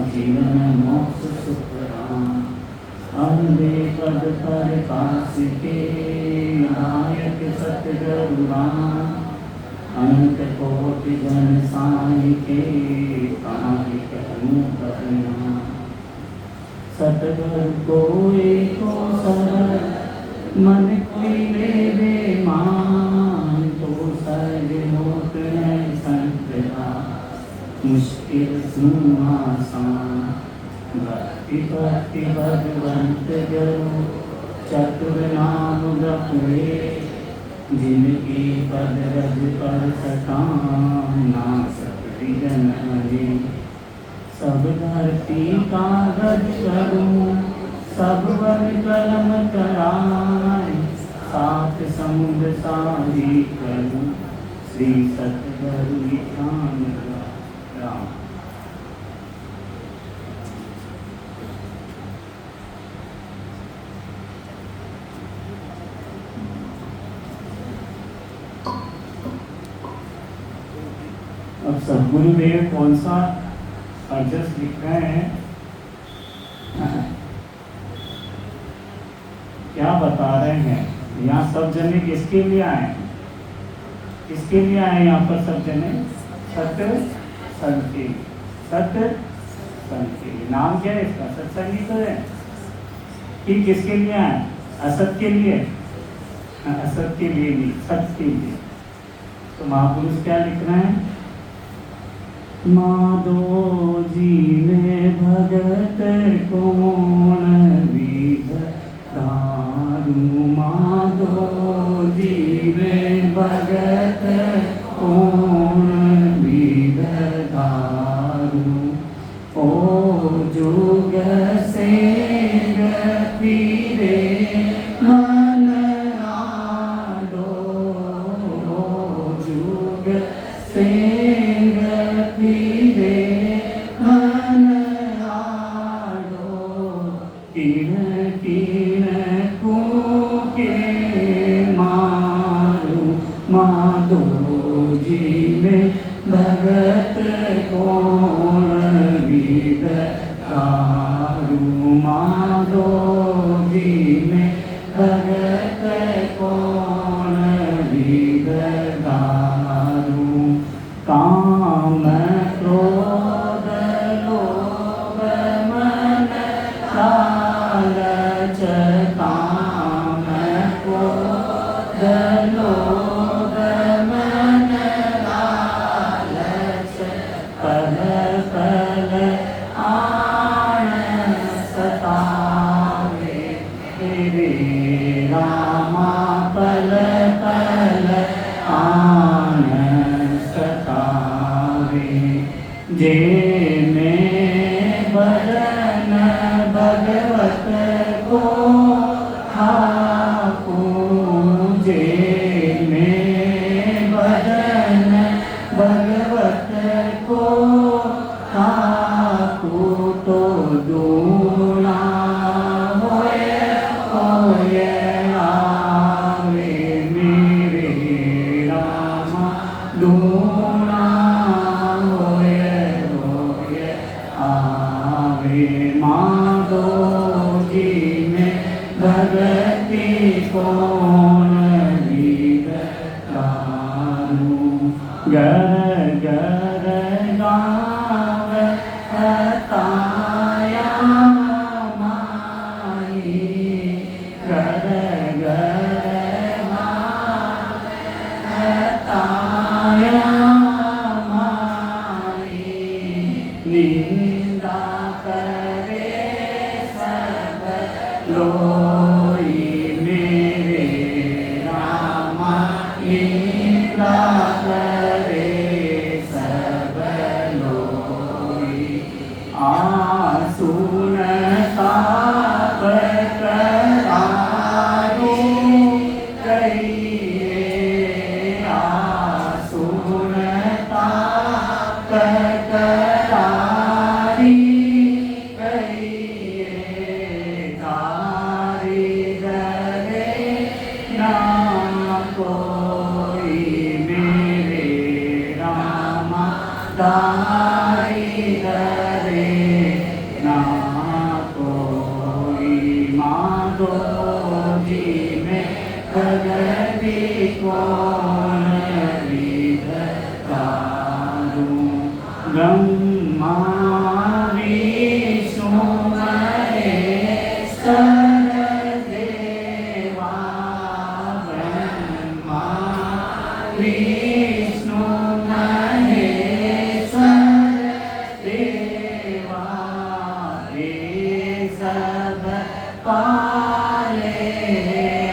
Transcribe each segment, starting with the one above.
जीवन मोक्ष सुख अम्बे पद पर काश के नायक सतगुरुराम अनंत कोटि जन साई के काहि कहूँ कहना सतगुरु को एको सरल मन कोई ले मान तो सहज होत है संतरा मुश्किल सुना आसान भक्ति भक्ति भगवंत जरो चतुर नाम जपे जिनकी पद रज पर सकाना सकति जन हरे सब धरती कागज करूं सब वन कलम कराए सात समुद्र सारी करूं श्री सतगुरु ध्यान राम। अब सदगुरुदेव कौन सा अर्जस लिख रहे हैं, क्या बता रहे हैं। यहाँ सब जने किसके लिए आए हैं, किसके लिए आए यहाँ पर सब जने? सत्य संग, सत्य संग। नाम क्या है इसका? सत्संगी तो है कि किसके लिए आए? असत के लिए, असत के लिए नहीं, सत्य के लिए। तो महापुरुष क्या लिख रहे हैं? माधो जी में भगत कौन विध दारू माधो जी में भगत कौन विध दारू ओ जुग से गतीरे मन आडो जुग से माधो जी में भगत कौन विध दारू माधो जी में भगत कौन विध दारू काम क्रोध लोभ मन लालच काम क्रोध लोभ मन लालच पल पल आन सतावे रे रामा पल पल आन सतावे जे में भजन भगवत को जे में भजन भगवत को ठाकु तो दूना होए होए आवे मेरे रामा दूना होए होए आवे माधो जी में भगती कौन विध दारू गर गर गाव हताया माई गर गर गाव हताया माई निंदा करे सब लोई मेरे रामा निंदा करे सब लोई आसुन ताप करारू कहिए आसुन ताप करारी कहिए कारीगरे ना कोई मेरे रामा कारीगरे माधोजी में भगति कौन विधारू। ब्रह्मा विष्णु महेश्वर देवा, ब्रह्मा विष्णु महेश्वर देवा, ये सब पाले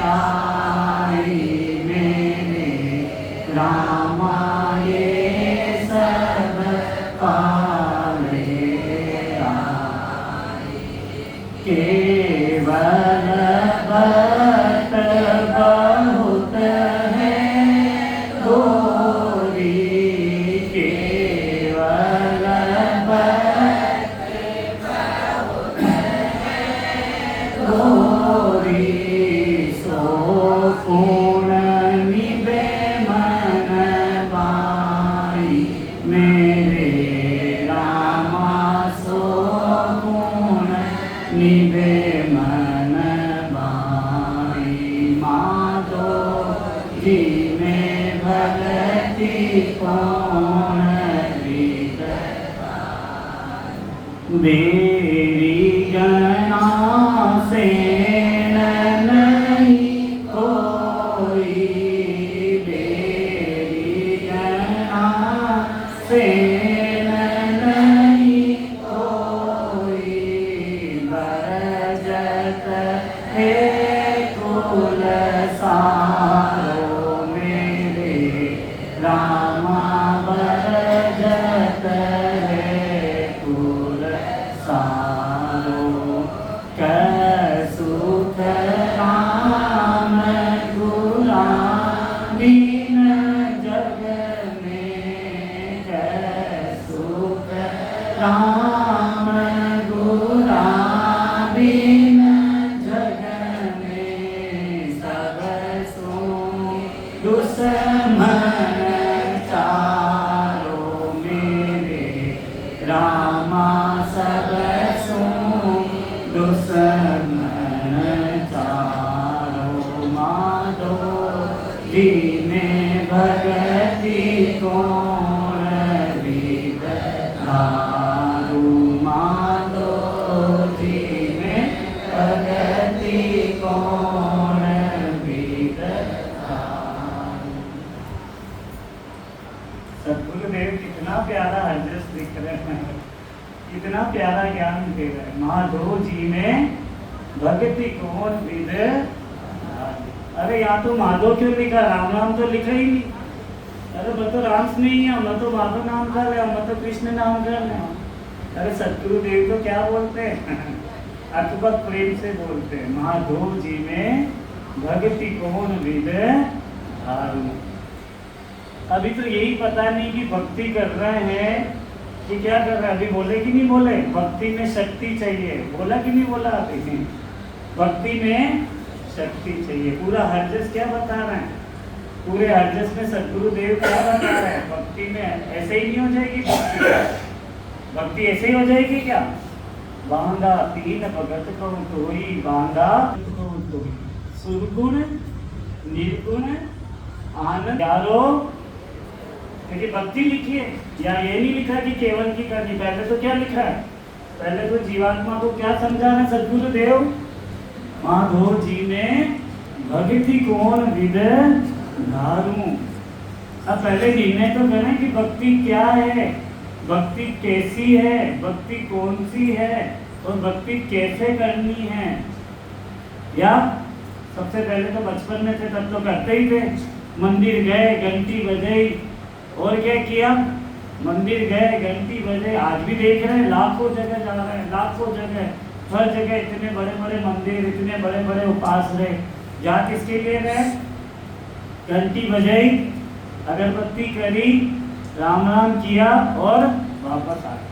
आई मेरे रामा, ये सब पाले आई। केवल भक्त बहुत है गोरी, केवल भक्त गोरी, सो पूर्ण निभे मन बाई मेरे रामा, सो पूर्ण निभे मन बाई। माधोजी में भगति कौन विधारू। बेरी गणा से नहीं कोई, बेरी गणा से नहीं कोई, बरजत है कुल सारो मेरे रामा, बरजत है कुल सारो। कसुख राम गुलामीन जग में, कसुख राम गुलामीन जग में, सब सो दुश्मन चारो मेरे रामा, सब सो दुश्मन चारो। माधोजी में भगति कौन विधारू। माधोजी में भगति कौन विधारू। सद्गुरुदेव कितना प्यारा हरजस लिख रहे हैं, कितना प्यारा ज्ञान दे रहे हैं। माधोजी में भक्ति कौन विधारू। अरे यहाँ तो माधव क्यों लिखा, राम नाम तो लिखा ही नहीं। अरे मैं तो राम से नहीं है, मैं तो माधव नाम कर रहा हूँ, मैं तो कृष्ण नाम कर रहा हूँ। अरे सतगुरुदेव तो क्या बोलते हैं, अकबक प्रेम से बोलते हैं, माधोजी में भक्ति कौन विधारू। अभी तो यही पता नहीं कि भक्ति कर रहे हैं कि क्या कर रहे हैं। अभी बोले कि नहीं बोले, भक्ति में शक्ति चाहिए, बोला कि नहीं बोला। अभी भक्ति में शक्ति चाहिए। पूरा हरजस क्या बता रहे हैं, पूरे हरजस में सद्गुरुदेव क्या बता रहे हैं, भक्ति में ऐसे ही नहीं हो जाएगी। भक्ति ऐसे ही हो जाएगी क्या। बांधा तीन भगत को तोई, बांधा को तोई, सुरगुण निर्गुण आनंद यारो। देखिए भक्ति लिखी है, या ये नहीं लिखा कि केवल की करनी। पहले तो क्या लिखा है, पहले तो जीवात्मा को क्या समझा रहे सद्गुरुदेव, माधोजी में भक्ति कौन विधारू। अब पहले निर्णय तो करें कि भक्ति क्या है, भक्ति कैसी है, भक्ति कौन सी है और भक्ति कैसे करनी है। या सबसे पहले तो बचपन में थे तब तो करते ही थे, मंदिर गए घंटी बजाई और क्या किया, मंदिर गए घंटी बजे। आज भी देख रहे हैं लाखों जगह जा रहे हैं, लाखों जगह, हर जगह इतने बड़े बड़े मंदिर, इतने बड़े बड़े उपासना। जा किसके लिए गए, घंटी बजाई, अगरबत्ती करी, राम राम किया और वापस आ गए।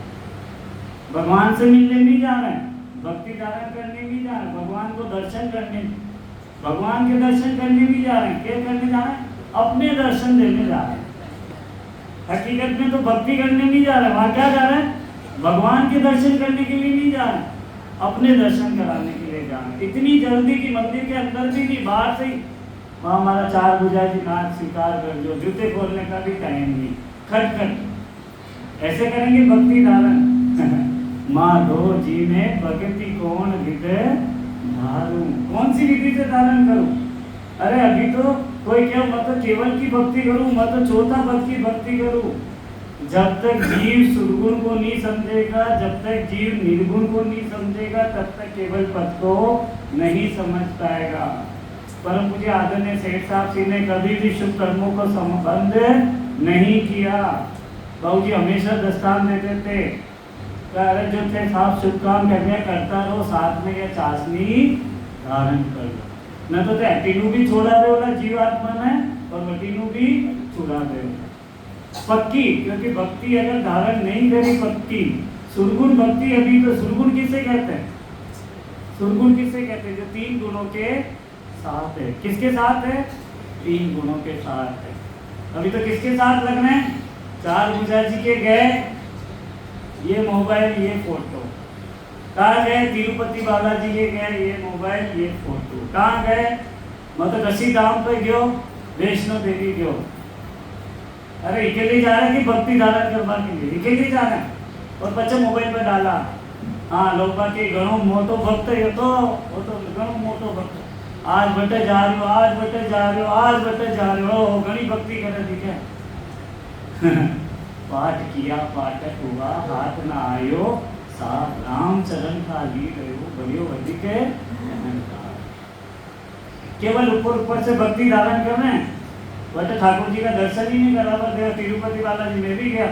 भगवान से मिलने नहीं जा रहे हैं, भक्ति धारण करने नहीं जा रहे हैं, भगवान को दर्शन करने, भगवान के दर्शन करने नहीं जा रहे हैं। क्या करने जा रहे हैं, अपने दर्शन देने जा रहे हैं। हकीकत में तो भक्ति करने नहीं जा रहे हैं, वहाँ क्या जा रहे हैं, भगवान के दर्शन करने के लिए नहीं जा रहे हैं। अपने दर्शन कराने के लिए जाना। इतनी जल्दी कि मंदिर के अंदर भी नहीं, बाहर से ही वहाँ हमारा 4 भुजा जी नाथ स्वीकार कर लो, जूते खोलने का भी टाइम नहीं, खट खट ऐसे करेंगे भक्ति धारण। माधो जी में भक्ति कौन विध धारू, कौन सी विधि से धारण करूं? अरे अभी तो कोई क्या मत तो केवल की भक्ति करूं, मत तो चौथा पद की भक्ति करूं। जब तक जीव सुरगुण को नहीं समझेगा, जब तक जीव निर्गुण को नहीं समझेगा, तब तक केवल पद को नहीं समझ पाएगा। परम पूज्य आदरणीय सेठ साहब जी ने कभी भी शुभ कर्मों को संबंध नहीं किया। बाबू जी हमेशा दस्तान देते थे, अरे जो थे साहब शुभ काम करता रहो, साथ में या चाशनी धारण कर लो, न तो तीनों भी छोड़ा दे वाला जीवात्मा ने, और वटीनू भी छुड़ा दे पक्की। क्योंकि भक्ति अगर धारण नहीं करी पक्की, सुरगुण भक्ति, अभी तो सुरगुण किसे कहते हैं? सुरगुण किसे कहते हैं? जो 3 गुणों के साथ है। किसके साथ है? 3 गुणों के साथ है। अभी तो किसके साथ लग रहे हैं? 4 भुजा जी के गए, ये मोबाइल ये फोटो। कहाँ गए? तिरुपति बालाजी के गए, ये मोबाइल ये फोटो। कहाँ गए? मतलब कसी धाम पे गयो, वैष्णो देवी गयो। अरे अकेले जा रहे कि भक्ति धारण करवा के लिए? अकेले जा रहे हैं और बच्चा मोबाइल पे डाला। हाँ लोग बाकी घणो मोटो भक्त है तो वो तो घणो मोटो भक्त, आज बटे जा रहे हो, आज बटे जा रहे हो, आज बटे जा रहे हो, घनी भक्ति करे दिखे। पाठ किया पाठक हुआ, हाथ न आयो साथ राम चरण का ली गयो, बलियो अधिक केवल ऊपर ऊपर से भक्ति धारण कर रहे हैं। वह तो ठाकुर जी का दर्शन ही नहीं करा। पर तिरुपति बालाजी में भी गया,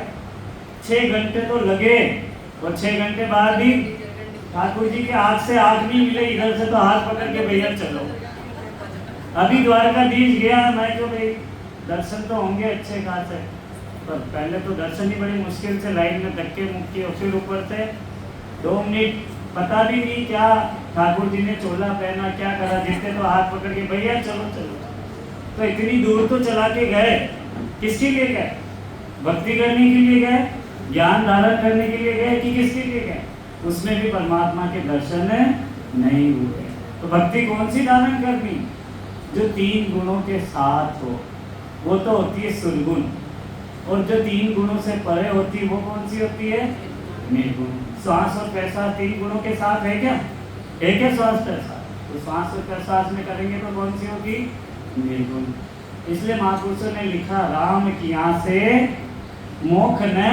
6 घंटे तो लगे, और 6 घंटे बाद भी ठाकुर जी के आँख से आँख नहीं मिले, इधर से तो हाथ पकड़ के भैया चलो। अभी द्वारकाधीश गया, मैं क्यों भाई दर्शन तो होंगे अच्छे खासे, पर पहले तो दर्शन ही बड़ी मुश्किल से लाइन में धक्के मुक्की, और फिर ऊपर से 2 मिनट पता भी नहीं क्या ठाकुर जी ने चोला पहना, क्या करा, जितने तो हाथ पकड़ के भैया चलो चलो। तो इतनी दूर तो चला के गए, किसके लिए गए? भक्ति करने के लिए गए, ज्ञान धारण करने के लिए गए, कि किसके लिए गए? उसमें भी परमात्मा के दर्शन नहीं हुए। तो भक्ति कौन सी धारण करनी? जो 3 गुणों के साथ हो, वो तो होती है सुरगुण। और जो 3 गुणों से परे होती है वो कौन सी होती है? निर्गुण। श्वास और प्रश्वास 3 गुणों के साथ है क्या? है क्या श्वास प्रश्वास? तो श्वास और प्रश्वास में करेंगे तो कौन सी होगी? निर्गुण। इसलिए महापुरुषों ने लिखा, राम की यहाँ से मोख न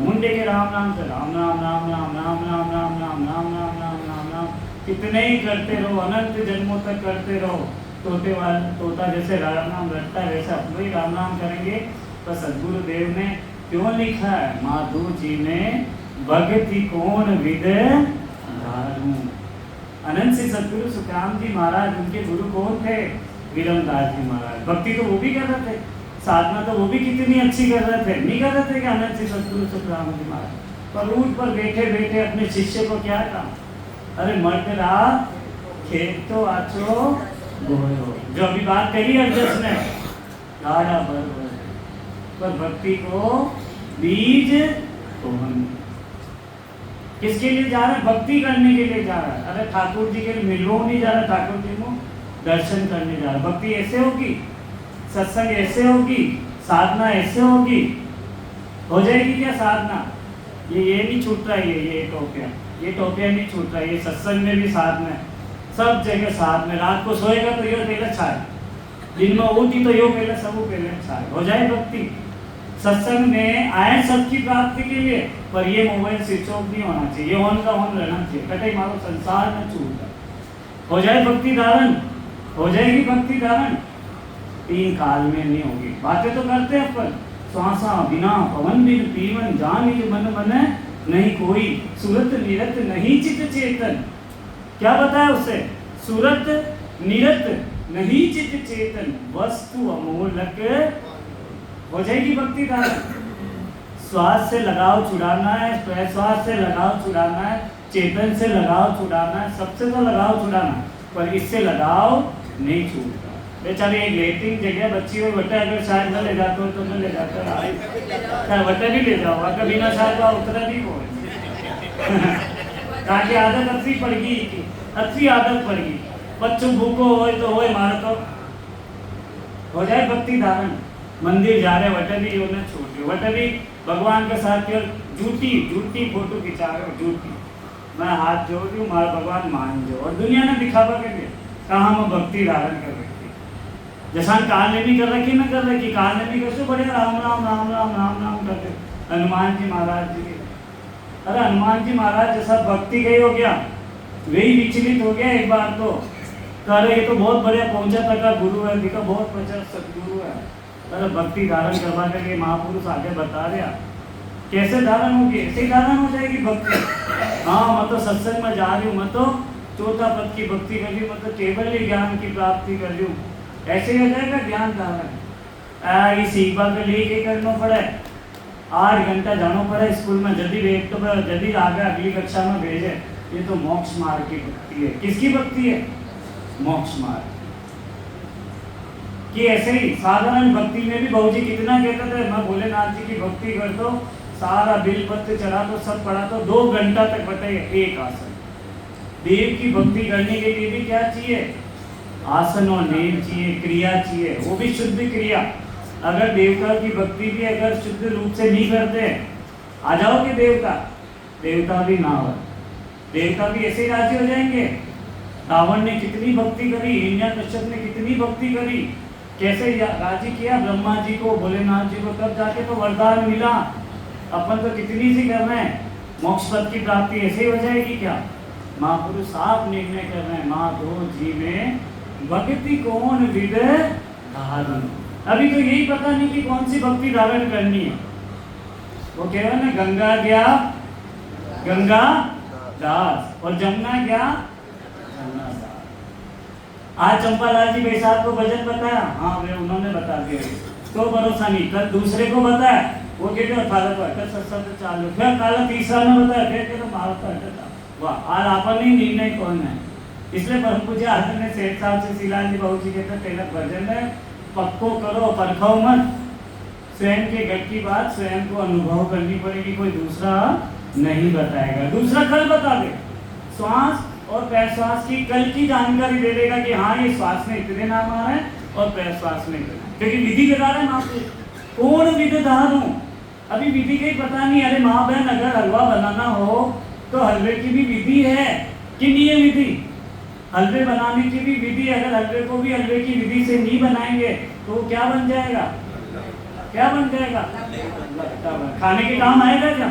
मुंडे के राम नाम से राम राम राम राम राम राम राम राम राम राम राम राम राम कितने ही करते रहो, अनंत जन्मों तक करते रहो। तोता जैसे राम नाम रटता है, वैसे अपना ही राम नाम करेंगे। तो सदगुरु देव ने क्यों लिखा है? माधु जी ने भक्ति कौन विद धारू। अनंत से सदगुरु सुखराम जी महाराज, उनके गुरु कौन थे? विरमदास जी महाराज। भक्ति तो वो भी कर रहे थे, साधना तो वो भी कितनी अच्छी कर रहे थे। नहीं कर रहे थे कि अनंत से सदगुरु सुखराम जी महाराज? पर ऊंट पर बैठे बैठे अपने शिष्य को क्या कहा? अरे मर्द रहा खेत तो आचो गोयो, जो अभी बात कही अर्जस ने, गाढ़ा पर भक्ति को बीज कौन? किसके लिए जा रहा है? भक्ति करने के लिए जा रहा है। अरे ठाकुर जी के लिए मिलने नहीं जा रहा, ठाकुर जी को दर्शन करने जा रहा है। भक्ति ऐसे होगी, सत्संग ऐसे होगी, साधना ऐसे होगी। हो जाएगी क्या साधना? ये नहीं छूट रहा है, ये टोपिया नहीं छूट रहा है। ये सत्संग में भी साथ में, सब जगह साथ में। रात को सोएगा तो यो पहले छाए, दिन में उठी तो यो पहले सब पहले छाए। हो जाए भक्ति। सत्संग में आए सबकी प्राप्ति के लिए, पर ये मोबाइल स्विच ऑफ नहीं होना चाहिए, ये ऑन का ऑन रहना चाहिए। कटे मारो संसार में छूट हो जाए भक्ति धारण, हो जाएगी भक्ति धारण। 3 काल में नहीं होगी। बातें तो करते हैं अपन, श्वासा बिना पवन बिन पीवन जान ही मन मन नहीं कोई, सूरत निरत नहीं चित चेतन। क्या बताया उससे? सूरत निरत नहीं चित चेतन, वस्तु अमोलक। हो जाएगी भक्ति धारण। श्वास से लगाव छुड़ाना है, प्रश्वास से लगाव छुड़ाना है, चेतन से लगाव छुड़ाना है, सबसे तो लगाव छुड़ाना, पर इससे लगाव नहीं छूटता। बेचारे एक लेटिंग जगह बच्ची हो, बट्टा अगर शायद न ले जाते हो तो न ले जाते, बट्टा भी ले जाओ, अगर बिना शायद का उतरा भी हो। ताकि आदत अच्छी पड़गी, अच्छी आदत पड़गी। बच्चों भूखो हो तो होए मारे तो हो जाए भक्ति धारण। मंदिर जा रहे वटे भी उन्हें छोड़ वटे भी भगवान के साथ केवल झूठी झूठी फोटो खिंचा रहे हो, झूठी। मैं हाथ जोड़ रही हूँ मारा भगवान मान जो, और दुनिया ने दिखावा के लिए कहा हम भक्ति धारण कर रखी। जैसा काल ने भी कर रखी ना कर रखी, काल ने भी कैसे बढ़िया राम राम राम राम राम राम करते। हनुमान जी महाराज जी, अरे हनुमान जी महाराज जैसा भक्ति गई हो गया, वही विचलित हो गया एक बार तो अरे ये तो बहुत बढ़िया पहुंचा तक गुरु है, दिखा बहुत प्रचार सदगुरु है। अरे भक्ति धारण करवा करके महापुरुष आगे बता दिया कैसे धारण होगी, ऐसे धारण हो जाएगी भक्ति। हाँ मैं तो सत्संग में जा रही हूँ, मैं तो चौथा पद की भक्ति कर रही हूँ, मैं तो केवल ज्ञान की प्राप्ति कर रही हूँ, ऐसे हो जाएगा ज्ञान धारण। ये सीखा के लिए क्या करना पड़े, 8 घंटा जाना पड़े स्कूल में, जल्दी भेज तो जल्दी आगे अगली कक्षा में भेजे। ये तो मोक्ष मार्ग की भक्ति है। किसकी भक्ति है? मोक्ष मार्ग कि ऐसे ही साधारण भक्ति में भी बहुजी कितना कहते थे, मैं भोलेनाथ जी की भक्ति कर दो, सारा बिल पत्र चढ़ा दो, सब पढ़ा दो, 2 घंटा तक बताइए एक आसन। देव की भक्ति करने के लिए भी क्या चाहिए? आसन और नेम चाहिए, क्रिया चाहिए, वो भी शुद्ध क्रिया। अगर देवता की भक्ति भी अगर शुद्ध रूप से नहीं करते, आ जाओगे देवता भी ना हो, देवता भी ऐसे राजी हो जाएंगे। रावण ने कितनी भक्ति करी, हिरण्यकश्यप ने कितनी भक्ति करी, कैसे राजी किया ब्रह्मा जी को, भोलेनाथ जी को, तब जाके तो वरदान मिला। अपन तो कितनी सी कर रहे हैं, मोक्ष पद की प्राप्ति ऐसे ही हो जाएगी क्या? महापुरुष साफ निर्णय कर रहे हैं, माधो जी में भक्ति कौन विद धारण। अभी तो यही पता नहीं कि कौन सी भक्ति धारण करनी है। वो कह रहे ना गंगा गया गंगा दास, और जमुना गया जमुना दास। आज चंपालाल जी बैसाख को भजन बताया, हाँ वे उन्होंने बता दिया, तो भरोसा नहीं। कल दूसरे को बताया, वो कहते अठारह को अटक सत्संग चालू, फिर काला तीसरा ने बताया, फिर कहते भारत को अटक। वाह, आज आपन ही निर्णय कौन है। इसलिए परम पूज्य आदरणीय सेठ साहब से शिलाल जी बाबू जी कहते पहला भजन है पक्को करो परखाओ मत, स्वयं के घर की बात स्वयं को अनुभव करनी पड़ेगी, कोई दूसरा नहीं बताएगा। दूसरा कल बता दे, श्वास और प्रश्वास की कल की जानकारी दे देगा कि हाँ ये श्वास में इतने नाम आ रहे हैं और प्रश्वास में इतने, क्योंकि विधि बता रहे हैं आपको कौन विधिदार हूँ। अभी विधि का ही पता नहीं। अरे माँ बहन अगर हलवा बनाना हो तो हलवे की भी विधि है कि नहीं है विधि? हलवे बनाने की भी विधि, अगर हलवे को भी हलवे की विधि से नहीं बनाएंगे तो क्या बन जाएगा? क्या बन जाएगा? खाने के काम आएगा क्या?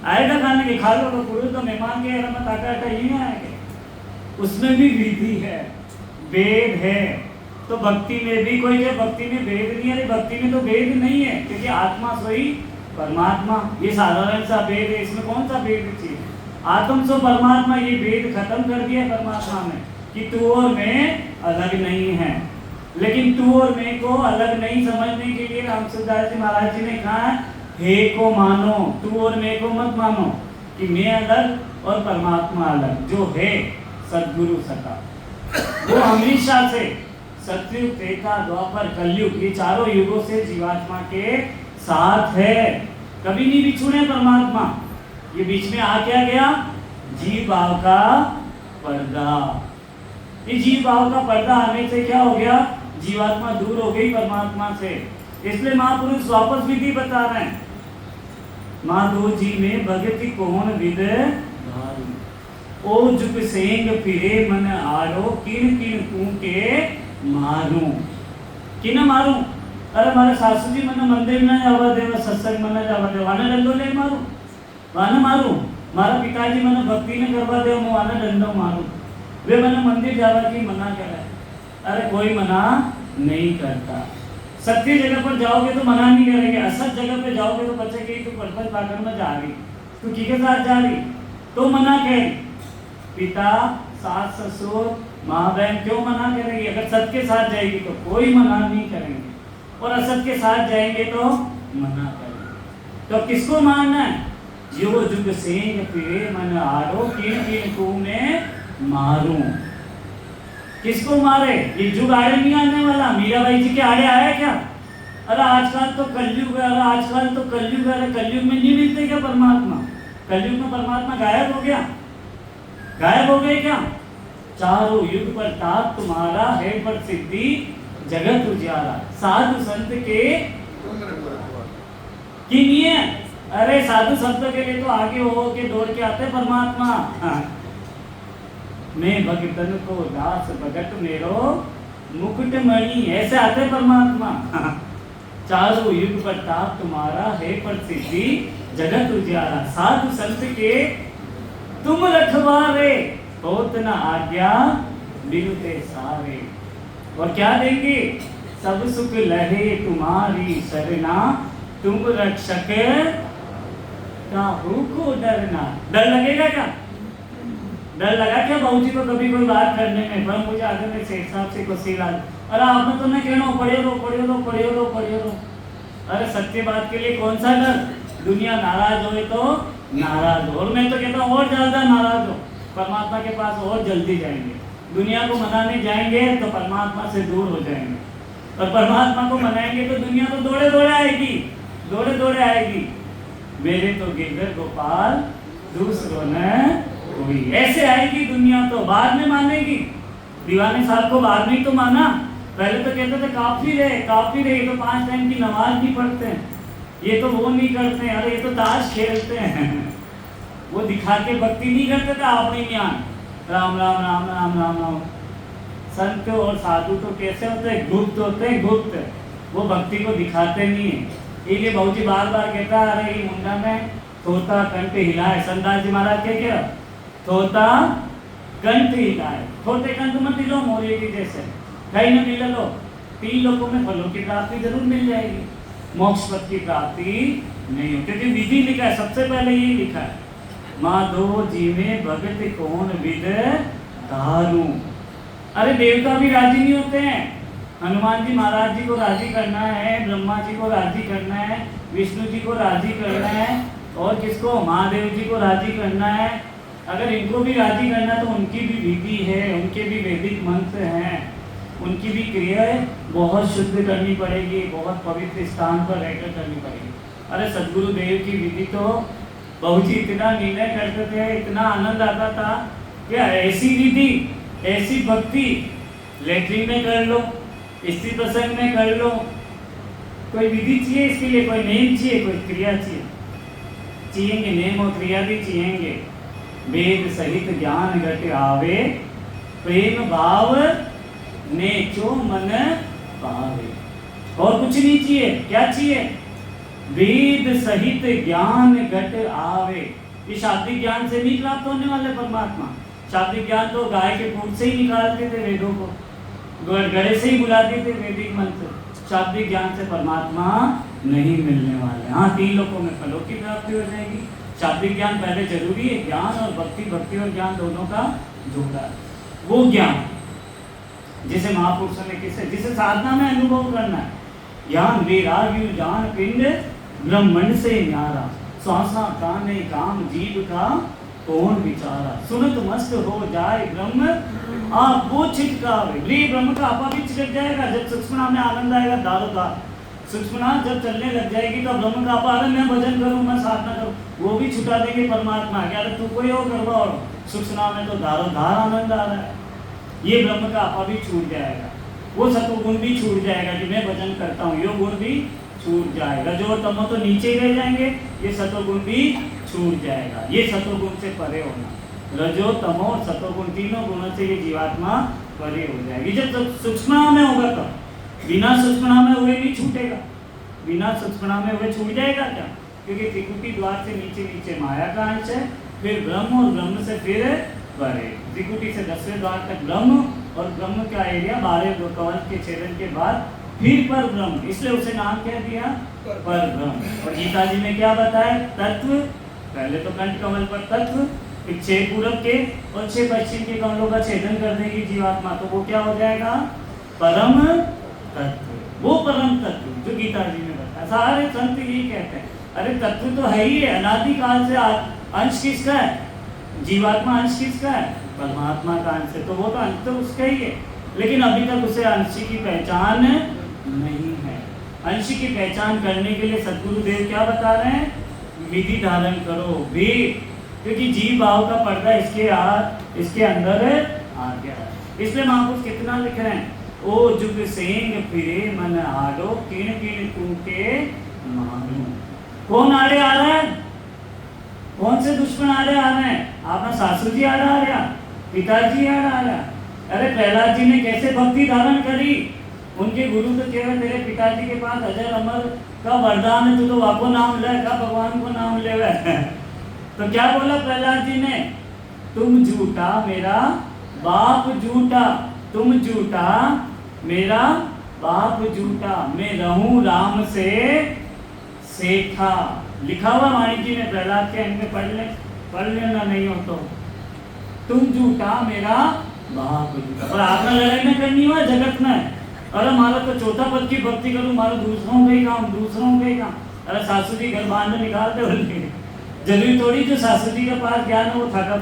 आएगा खाने के, खा लो तो पुरुष तो मेहमान के रहमत आटा आटा ही नहीं आएगा। उसमें भी विधि है, वेद है। तो भक्ति में भी कोई जो भक्ति में वेद नहीं है, भक्ति में तो वेद नहीं है, क्योंकि आत्मा सोई परमात्मा, ये साधारण सा वेद है, इसमें कौन सा वेद चाहिए? आत्म सो परमात्मा, ये वेद खत्म कर दिया परमात्मा में कि तू और मैं अलग नहीं है। लेकिन तू और मैं को अलग नहीं समझने के लिए रामसूरदास जी महाराज जी ने कहा हे को मानो, तू और मैं को मत मानो कि मैं अलग और परमात्मा अलग। जो है सदगुरु सका, वो हमेशा से सतयुग त्रेता द्वापर कलयुग ये चारों युगों से जीवात्मा के साथ है, कभी नहीं बिछुड़े परमात्मा। ये बीच में आ क्या गया? जीव भाव का पर्दा। ये जीव भाव का पर्दा आने से क्या हो गया? जीवात्मा दूर हो गई परमात्मा से। इसलिए महापुरुष वापस विधि बता रहे हैं, माधो जी में भगति कौन विद धारू, ओ जुग सेंग फिरे मन आरो, किन किन तू के मारू। किन मारू? अरे मारे सासू जी મને મંદિર ના જવા દેવા, સત્સંગ મને જવા દેવા, આને દંડો લઈ મારું, આને મારું। મારા પિતાજી મને ભક્તિ ન કરવા દે, હું આને દંડો મારું। वे મને મંદિર જવા की मना करे। अरे कोई मना नहीं करता। सत्य जगह पर जाओगे तो मना नहीं करेंगे, असत जगह पे जाओगे तो बच्चे की तू पटपट पाकर में जा रही, तू किसके साथ जा रही तो मना करेगी। पिता सास ससुर माँ बहन क्यों मना करेगी? अगर सत्य के साथ जाएगी तो कोई मना नहीं करेंगे, और असत के साथ जाएंगे तो मना करेंगे। तो किसको मानना है? यो जुग सेंग फिरे मन आरो, किन किन तूने मारू। किसको मारे? ये जुग आड़े नहीं आने वाला। मीराबाई जी के आड़े आया क्या? अरे आजकल तो कलयुग है, अरे आजकल तो कलयुग है। अरे कलयुग में नहीं मिलते क्या परमात्मा? कलयुग में परमात्मा गायब हो गया? गायब हो गए क्या? चारों युग पर ताप तुम्हारा है, पर सिद्धि जगत उजियारा। साधु संत के की नहीं है। अरे साधु संतों के लिए तो आगे हो के दौड़ के आते परमात्मा। मैं भगतन को दास भगत मेरो मुकुट मणि, ऐसे आते परमात्मा। चारों युग पर ताप तुम्हारा है, पर सिद्धि जगत उजियारा। साधु संत के तुम रखवारे, होत न आज्ञा बिनुते सारे। और क्या देंगे? सब सुख लहे तुम्हारी शरणा, तुम रक्षक काहू को डरना। डर लगेगा क्या? डर लगा क्या बहू जी को कभी कोई बात करने में? पर मुझे आगे में सेठ साहब से कुछ सीला, अरे आपने तो मैं कहना पढ़े रो। अरे सत्य बात के लिए कौन सा डर? दुनिया नाराज हो तो नाराज हो, और मैं तो कहता हूँ और ज्यादा नाराज हो, परमात्मा के पास और जल्दी जाएंगे। दुनिया को मनाने जाएंगे तो परमात्मा से दूर हो जाएंगे, और परमात्मा को मनाएंगे तो दुनिया तो दौड़े दौड़े आएगी। मेरे तो गिरधर गोपाल दूसरों ने कोई, ऐसे आएगी दुनिया तो बाद में मानेगी। दीवाने साहब को बाद में तो माना, पहले तो कहते थे काफिर है, ये तो 5 टाइम की नमाज नहीं पढ़ते हैं, ये तो वो नहीं करते हैं, अरे ये तो ताश खेलते हैं। वो दिखा के भक्ति नहीं करते थे अपने ज्ञान, राम राम राम राम राम राम। संत और साधु तो कैसे होते हैं? गुप्त होते हैं, गुप्त। वो भक्ति को दिखाते नहीं है। इसलिए बहुजी बार बार कहता है, अरे ये मुंडा में तोता कंठ हिलाए। संदास जी महाराज के क्या? तोता कंठ हिलाए। थोते कंठ मत हिलो मोरे की जैसे, कहीं न मिल लो। 3 लोगों में फलों की प्राप्ति जरूर मिल जाएगी, मोक्ष पद की प्राप्ति नहीं हो, क्योंकि विधि लिखा है, सबसे पहले यही लिखा है, माधो जीवे भगत कौन विद दारू। अरे देवता भी राजी नहीं होते हैं। हनुमान जी महाराज जी को राजी करना है, ब्रह्मा जी को राजी करना है, विष्णु जी को राजी करना है, और किसको? महादेव जी को राजी करना है। अगर इनको भी राजी करना है तो उनकी भी विधि है, उनके भी वैदिक मंत्र हैं, उनकी भी क्रियाएं बहुत शुद्ध करनी पड़ेगी, बहुत पवित्र स्थान पर रहकर करनी पड़ेगी। अरे सदगुरु देव की विधि तो बहुजी इतना निर्णय करते थे, इतना आनंद आता था कि ऐसी विधि, ऐसी भक्ति लेटरिन में कर लो, स्त्री प्रसंग में कर लो। कोई विधि चाहिए इसके लिए, कोई नेम चाहिए, कोई क्रिया चाहिए, नेम और क्रिया भी चाहिए। वेद सहित ज्ञान घट आवे, प्रेम भाव ने जो मन पावे। और कुछ नहीं चाहिए। क्या चाहिए? वेद सहित ज्ञान घट आवे। ये शाब्दिक ज्ञान से नहीं प्राप्त होने वाले परमात्मा। शाब्दिक ज्ञान तो गाय के पूंछ से ही निकालते थे, वेदों को गड़े से ही बुलाते थे वैदिक मंत्र। शाब्दिक ज्ञान से परमात्मा नहीं मिलने वाले। हाँ, 3 लोगों में फलों की प्राप्ति हो जाएगी। शाब्दिक ज्ञान पहले जरूरी है, ज्ञान और भक्ति और ज्ञान दोनों का जोड़ा। वो ज्ञान जिसे महापुरुषों ने जिसे साधना में अनुभव करना है। ज्ञान वैराग्य जान पिंड ब्रह्मंड से न्यारा, श्वासा काने काम जीव का कौन विचारा। सुनत मस्त हो जाए ब्रह्म आप वो छिटकावे। ब्रह्म का आपा भी छिटक जाएगा जब सूक्ष्म में आनंद आएगा, दारोदार। सूक्ष्म जब चलने लग जाएगी तो ब्रह्म का आपा, अरे मैं भजन करूं, मैं साधना करूं, वो भी छुटा देंगे परमात्मा। क्या तू कोई और करवा, और सूक्ष्म में तो दारोदार आनंद आ रहा है। ये ब्रह्म का आपा भी छूट जाएगा, वो सतोगुण भी छूट जाएगा कि मैं भजन करता हूँ, यो गुण भी छूट जाएगा। रजो और तमो तो नीचे रह जाएंगे, ये सतोगुण भी छूट जाएगा। ये सतोगुण से परे होना, रजो तमो और सतोगुण तीनों गुणों से ये जीवात्मा परे हो जाएगी। जब सूक्ष्म में होगा तो बिना सूक्ष्म में हुए नहीं छूटेगा। बिना सूक्ष्म में हुए छूट जाएगा क्या? क्योंकि त्रिकुटी द्वार से नीचे नीचे माया का अंश है, फिर ब्रह्म और ब्रह्म से फिर परे। त्रिकुटी से 10वें द्वार तक ब्रह्म, और ब्रह्म का एरिया 12 कवच के छेदन के बाद फिर पर ब्रह्म, इसलिए उसे नाम क्या दिया? पर ब्रह्म। और गीता जी में क्या बताया? तत्व। पहले तो कंठ कमल पर तत्व, फिर 6 पूरब के और 6 पश्चिम के कमलों का छेदन कर देगी जीवात्मा, तो वो क्या हो जाएगा? परम तत्व। वो परम तत्व जो गीता जी में बताया। सारे संत यही कहते हैं, अरे तत्व तो है ही है, अनादिकाल से। अंश किसका है? जीवात्मा अंश किसका है? परमात्मा का अंश है, तो वो तो अंश तो उसका ही है, लेकिन अभी तक उसे अंश की पहचान नहीं है। अंश की पहचान करने के लिए सद्गुरुदेव क्या बता रहे हैं? विधि धारण करो। वेद क्योंकि जीव भाव का पर्दा इसके अंदर आ गया है। इसलिए महापुरुष कितना लिख रहे हैं, ओ जुग सेंग फिरे मन आडो किण किण टूटे मारू। कौन आड़े आ रहा है? कौन से दुश्मन आड़े आ रहे हैं? आपका सासू जी आड़ा आ रहा, पिताजी आड़ा आ रहा। अरे प्रहलाद जी ने कैसे भक्ति धारण करी? उनके गुरु तो केवल तेरे पिताजी के पास अजर अमर का वरदान है, तू तो वाको नाम ले का भगवान को नाम ले। तो क्या बोला प्रहलाद जी ने, तुम झूठा मेरा बाप झूठा, तुम झूठा मेरा बाप झूठा, मैं रहूं राम से सेठा। लिखा हुआ वाणी जी ने प्रहलाद के अंग में पढ़ लेना नहीं हो तो, तुम झूठा मेरा बाप झूठा। और आपने लड़ाई में करनी हुआ जगत में, अरे मारा तो चौथा पद की भक्ति करूं, मारा दूसरों के काम। अरे सासू जी घर बांध निकालते बोलते, जरूरी थोड़ी जो सासू जी के पास ज्ञान है वो थका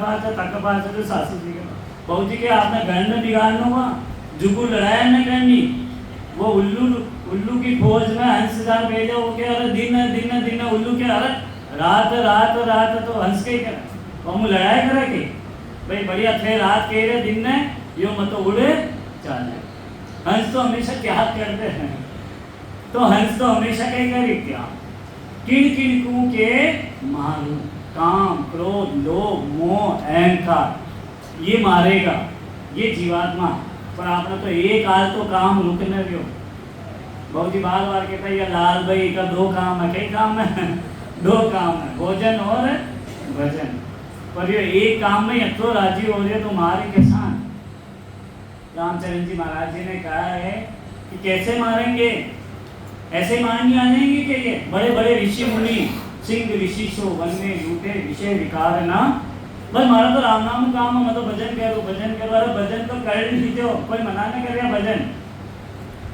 पास है जो सासू जी के पास। बहू जी के आपने घर में बिगाड़ना हुआ, जुगू लड़ाई न करनी। वो उल्लू की फौज में हंसदार भेजा, वो क्या अरे दिन उल्लू क्या, अरे रात तो हंस के क्या हम लड़ाई करे के भाई बढ़िया थे, रात कह रहे दिन ने यो मत उड़े चाले। हंस तो हमेशा क्या करते हैं, तो हंस तो हमेशा कहीं करे क्या, किण किण कू के मारू। काम क्रोध लोभ मोह अहंकार ये मारेगा, ये जीवात्मा। पर आपने तो एक आज तो काम रुकने दो। बहुत ही बार कहता है लाल भाई का दो काम है, कई काम है, दो काम है, भोजन और भजन। पर ये एक काम में तो राजी हो रहे तो मारे किसान। रामचरण जी महाराज जी ने कहा है कि कैसे मारेंगे, ऐसे मारने आ जाएंगे कि ये बड़े बड़े ऋषि मुनि सिंह ऋषि सो वन में झूठे विषय विकार ना, बस मारा तो राम नाम काम है, मतलब भजन करो। अरे भजन तो कर लीजिए, कोई मना नहीं कर रहा भजन।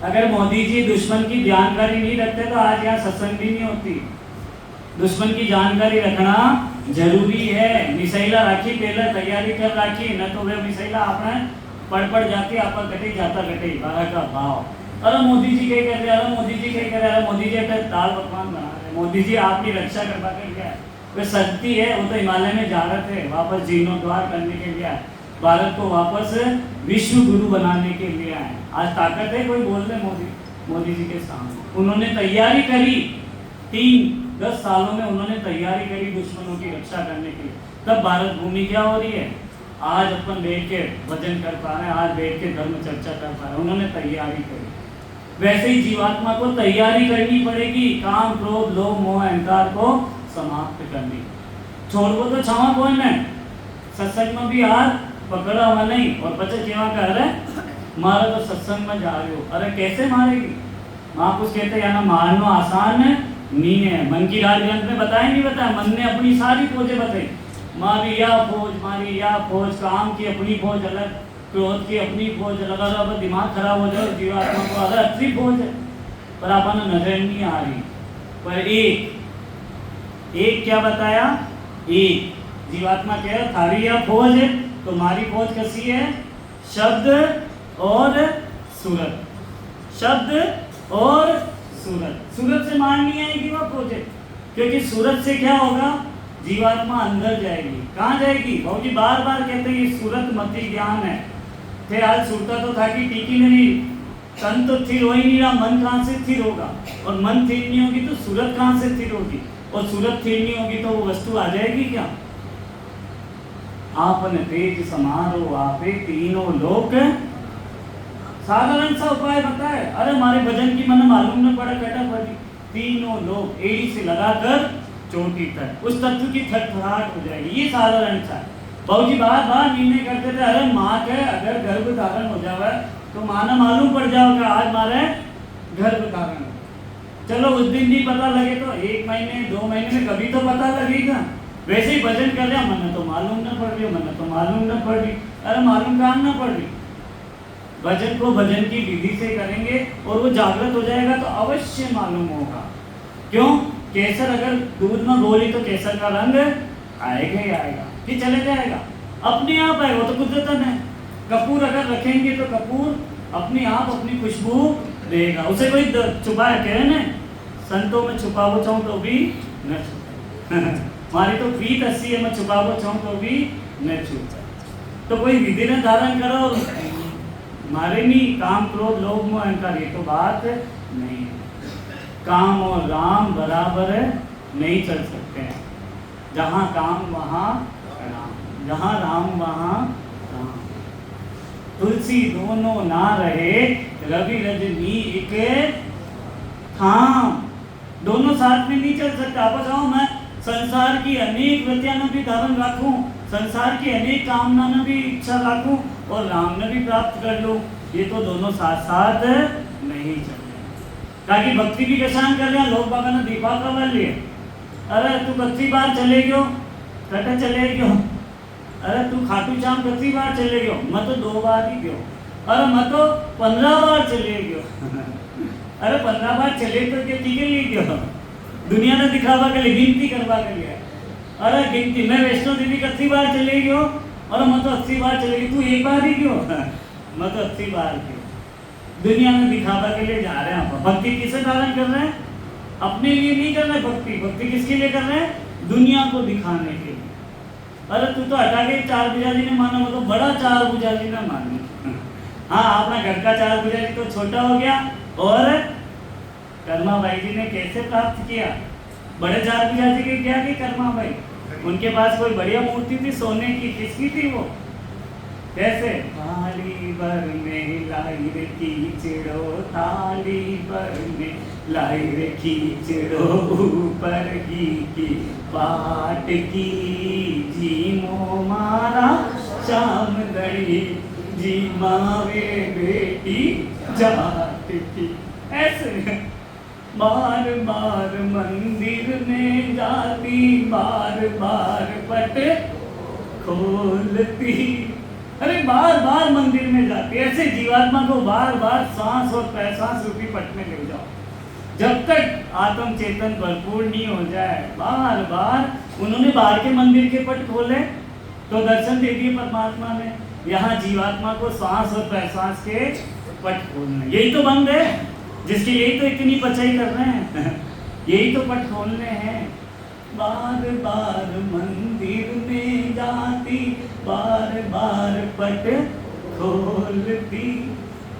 अगर मोदी जी दुश्मन की जानकारी नहीं रखते तो आज यहाँ सत्संग भी नहीं होती। दुश्मन की जानकारी रखना जरूरी है। मिसाइला राखी पहले तैयारी कर राखी, न तो वे मिसाइला आपने पड़ जाती आप कटे जाता बारह का भाव। अरे मोदी जी क्या कर रहे, अरे मोदी जी क्या कर रहे, अरे मोदी जी एक दाल पकवान बना रहे, मोदी जी आपकी रक्षा करवा कर गया। वे शक्ति है, वो तो हिमालय में जा रहे थे वापस जीर्णोद्धार करने के लिए, भारत को वापस विश्व गुरु बनाने के लिए आए। आज ताकत है कोई बोल रहे मोदी जी के सामने। उन्होंने तैयारी करी, 3-10 सालों में उन्होंने तैयारी करी दुश्मनों की रक्षा करने के लिए। तब भारत भूमि क्या हो रही है, आज अपन बैठ के भजन कर पा रहे हैं, आज बैठ के धर्म चर्चा कर पा रहे हैं। उन्होंने तैयारी करी। वैसे ही जीवात्मा को तैयारी करनी पड़ेगी, काम क्रोध लोभ मोह अहंकार को समाप्त करनी। छोड़ो तो क्षमा कौन है, सत्संग में भी हाथ पकड़ा हुआ नहीं और बच्चे केवा कर रहे मारा तो सत्संग में जा रहे हो। अरे कैसे मारेगी, महापुरुष कहते हैं ना मारना आसान है नहीं है। मन की राज ग्रंथ में बताया, मन ने अपनी सारी फौजें बताई, मारी या फौज, काम की अपनी फौज अलग, क्रोध की अपनी फौज अलग। अगर दिमाग खराब हो जाए जीवात्मा को, अगर अच्छी फौज है पर अपन नजर नहीं आ रही। पर एक क्या बताया, एक जीवात्मा कह रहा थारी या फौज है तो मारी फौज कैसी है, शब्द और सूरत, शब्द और सूरत से मारनी आएगी वह फौज, क्योंकि सूरत से क्या होगा, जीवात्मा अंदर जाएगी। कहाँ जाएगी, भाव जी बार बार कहते हैं ये सूरत मति ज्ञान है। फिर आज सुरता तो था कि टीकी नहीं, तन तो स्थिर हो ही नहीं रहा, मन कहाँ से स्थिर होगा, और मन स्थिर नहीं होगी तो सूरत कहाँ से स्थिर होगी, और सूरत स्थिर नहीं होगी तो वो वस्तु आ जाएगी क्या। आपन तेज समारो आपे तीनों लोक, साधारण सा उपाय बताए। अरे हमारे भजन की मन मालूम न पड़ा कटा पड़ी, तीनों लोग एड़ी से लगाकर चोटी तक उस तत्व की थरथराहट हो जाएगी। ये साधारण सा है। बाबूजी बार बार निर्णय करते थे, अरे माँ के अगर गर्भ धारण हो जावे तो माँ ने मालूम पड़ जाओगे आज मारे गर्भ धारण। चलो उस दिन भी पता लगे तो 1 महीने 2 महीने में कभी तो पता लगेगा। वैसे ही भजन कर रहे मन तो मालूम न पड़ रही, मन तो मालूम न पड़ रही। अरे मालूम काम न पड़ रही, भजन को भजन की विधि से करेंगे और वो जागृत हो जाएगा तो अवश्य मालूम होगा। क्यों, केसर अगर दूध में बोली तो केसर का रंग आएगा ही आएगा, कि चले जाएगा अपने आप आएगा, वो तो कुदरतन है। कपूर अगर रखेंगे तो कपूर अपने आप अपनी खुशबू देगा, उसे कोई छुपा कह रहे ना, संतों में छुपा वो चाहूँ तो भी न छुपे। मारी तो प्रीत हसी है, मैं छुपावो चाहूँ तो भी न छूट। तो कोई विधि न धारण करो और मारे नहीं, काम क्रोध लोभ मोह अहंकार, ये तो बात नहीं है। काम और राम बराबर नहीं चल सकते हैं। जहाँ काम वहाँ राम, जहाँ राम वहाँ राम। तुलसी दोनों ना रहे, रवि रजनी एक थाम। दोनों साथ में नहीं चल सकता। आप बताओ, मैं संसार की अनेक वृत्तियां में भी धारण रखूं, संसार की अनेक कामना में भी इच्छा रखूं और राम ने भी प्राप्त कर लूं, ये तो दोनों साथ साथ नहीं चल रहे। ताकि भक्ति भी किसान कर रहे हैं लोग बाबा ने दीपा का लिए। अरे तू कितनी बार चले गयो, कटे चले गयो। अरे तू खाटू श्याम कितनी बार चले गयो, मैं तो 2 बार ही गयो। अरे मैं तो 15 बार चले गयो। अरे 15 बार चले तो क्या ठीक है गयो, दुनिया ने दिखावा के लिए, गिनती करवा के लिए। अरे गिनती, मैं वैष्णो देवी कितनी बार चले गयो, और मैं तो 80 बार चले गई, तू 1 बार ही क्यों? मैं तो 80 बार क्यों? दुनिया में दिखावा के लिए जा रहे हैं। भक्ति किसे धारण कर रहे हैं? अपने लिए नहीं कर रहे भक्ति। भक्ति किसके लिए कर रहे हैं? दुनिया को दिखाने के लिए। अरे तू तो हटा के 4 भुजाजी ने माना, मतलब बड़ा 4 भुजाजी ने मानी। हाँ, अपना घर का 4 भुजाजी तो छोटा हो गया। और कर्मा भाई जी ने कैसे प्राप्त किया? बड़े 4 भुजाजी के क्या की कर्मा भाई, उनके पास कोई बढ़िया मूर्ति थी सोने की, किसकी थी वो? कैसे? थाली भर में लाई रे कीचड़ो, थाली भर में लाई रे कीचड़ो, ऊपर की बाट की जी मो मारा शाम गई, जी मावे बेटी जाट की। ऐसे बार बार मंदिर में जाती, बार बार पट खोलती। अरे बार बार मंदिर में जाती। ऐसे जीवात्मा को बार बार सांस और पैसांस रूपी पट में ले जाओ। जब तक आत्म चेतन भरपूर नहीं हो जाए, बार बार उन्होंने बाहर के मंदिर के पट खोले तो दर्शन दे दिए परमात्मा ने। यहाँ जीवात्मा को सांस और पैसांस के पट खोलने, यही तो बंद है, जिसके यही तो इतनी पचाई कर रहे हैं। यही तो पट खोलने हैं। बार बार मंदिर में जाती, बार बार पट खोलती।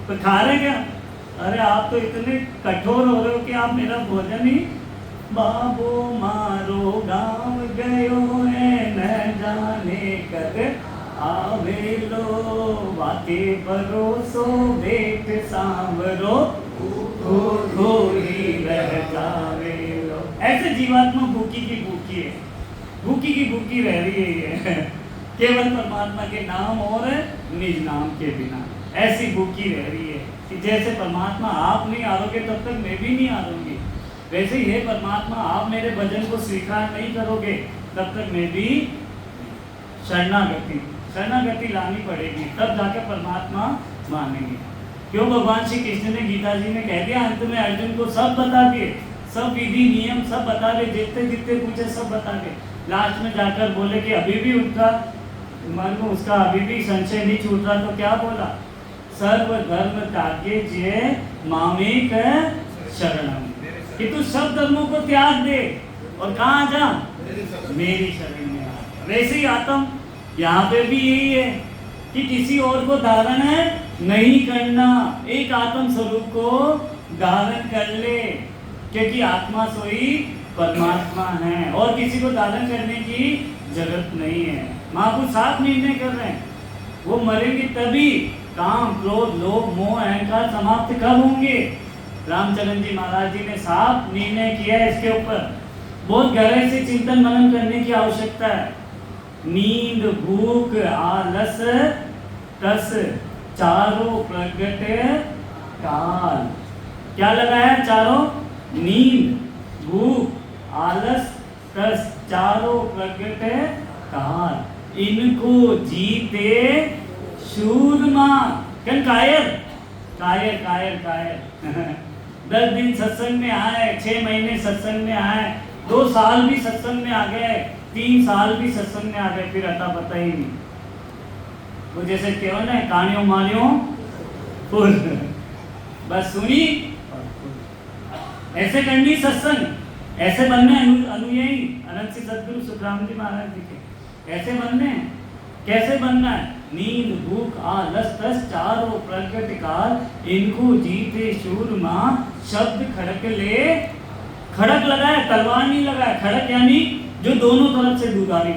तो खा रहे क्या? अरे आप तो इतने कठोर हो रहे हो कि आप मेरा भोजन ही। बाबो मारो गांव गयो है, न जाने कद आवे लो, बाते भरोसो बेट सांवरो, हो ही रह जावे लो। ऐसे जीवात्मा भूखी की भूखी है, भूखी की भूखी रह रही है केवल परमात्मा के नाम और निज नाम के बिना। ऐसी भूखी रह रही है कि जैसे परमात्मा आप नहीं आरोगे तब तक मैं भी नहीं आरूंगी, वैसे ही परमात्मा आप मेरे भजन को स्वीकार नहीं करोगे तब तक मैं भी। शरणागति लानी पड़ेगी, तब जाकर परमात्मा मानेंगे। क्यों? भगवान श्री कृष्ण ने गीता जी में कह दिया, अंत में अर्जुन को सब बता दिए, सब विधि नियम सब बता दे, जितने जितने पूछे सब बता दे। लास्ट में जाकर बोले कि अभी भी उनका मन में उसका अभी भी संशय नहीं छूट रहा, तो क्या बोला? सर्व धर्म त्यागे जे मामेक शरणम, कि तू सब धर्मों को त्याग दे और कहाँ जा? मेरी शरण में आ। वैसे ही आत्म यहाँ पे भी यही है कि किसी और को धारण नहीं करना, एक आत्म स्वरूप को धारण कर ले, क्योंकि आत्मा सोई परमात्मा है और किसी को धारण करने की जरूरत नहीं है। महापुरुष साफ निर्णय कर रहे हैं, वो मरेंगे तभी काम क्रोध लोभ मोह अहंकार समाप्त कब होंगे? रामचरण जी महाराज जी ने साफ निर्णय किया है इसके ऊपर। बहुत गहराई से चिंतन मनन करने की आवश्यकता है। नींद भूख आलस तस चारों प्रगट काल। क्या लगाया? चारों, नींद भूख आलस तस चारों प्रगट काल, इनको जीते शूरमा। कल कायर कायर कायर कायर 10 दिन सत्संग में आए, 6 महीने सत्संग में आए, 2 साल भी सत्संग में आ गए, 3 साल भी सत्संग में आ गए, फिर अता पता ही नहीं। वो जैसे केवल है कहानियों मानियों फुल, बस सुनी ऐसे करनी सत्संग, ऐसे बनने अनुयायी। अनंत श्री सदगुरु सुखराम जी महाराज जी के। कैसे बनने हैं, कैसे बनना है? नींद भूख आलस तस चारों प्रगट काल, इनको जीते शूरमा शब्द खड़क ले। खड़क लगाए, तलवार नहीं लगाए। खड़क यानी जो दोनों तरफ से दुधारी,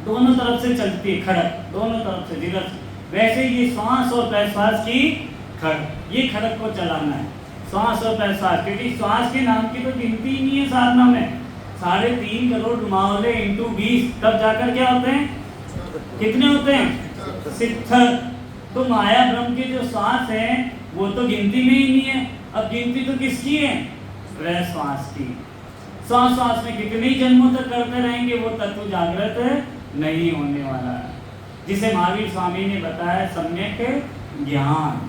दोनों तरफ से चलती है खड़क, दोनों तरफ से जिधर से। वैसे ये श्वास और प्रश्वास की खड़क, ये खड़क को चलाना है, श्वास और प्रश्वास। क्योंकि श्वास के नाम की तो गिनती ही नहीं है साधना में। 3.5 करोड़ रुमावले इंटू 20, तब जाकर क्या होते हैं, कितने होते हैं? 70। तो माया ब्रह्म के जो श्वास है वो तो गिनती में ही नहीं है। अब गिनती तो किसकी है? प्रश्वास की। श्वास में कितने जन्मों तक करते रहेंगे वो तत्व जागृत नहीं होने वाला है। जिसे महावीर स्वामी ने बताया सम्यक ज्ञान,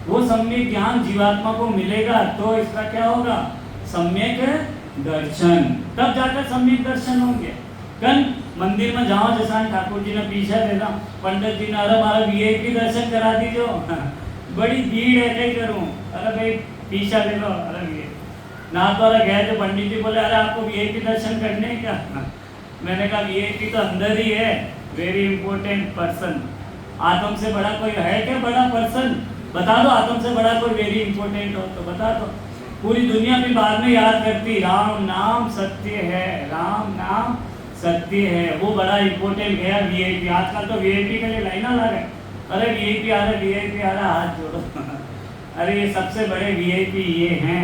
वो सम्यक ज्ञान जीवात्मा को मिलेगा तो इसका क्या होगा? सम्यक दर्शन। तब जाकर सम्यक दर्शन होंगे। कल मंदिर में जाओ, जैसा ठाकुर जी ने पीछा देना, पंडित जी ने अरे हमारा वीआईपी दर्शन करा दीजिए, बड़ी भीड़ है, क्या करूं? अरे भाई पीछा दे लो, अरे ये ना तो अरे गए तो पंडित जी बोले अरे आपको वीआईपी दर्शन करने हैं क्या? मैंने कहा वीआईपी तो अंदर ही है, वेरी इंपॉर्टेंट पर्सन। आत्म से बड़ा कोई है क्या? बड़ा पर्सन बता दो, आत्म से बड़ा कोई वेरी इंपॉर्टेंट हो तो बता दो। पूरी दुनिया भी बाद में याद करती राम नाम सत्य है, राम नाम सत्य है, वो बड़ा इंपॉर्टेंट गया वीआईपी। आजकल तो वीआईपी के लिए लाइन आ रहे, अरे वीआईपी आ रहा, वीआईपी आ रहा, हाथ जोड़ो। अरे ये सबसे बड़े वीआईपी ये हैं।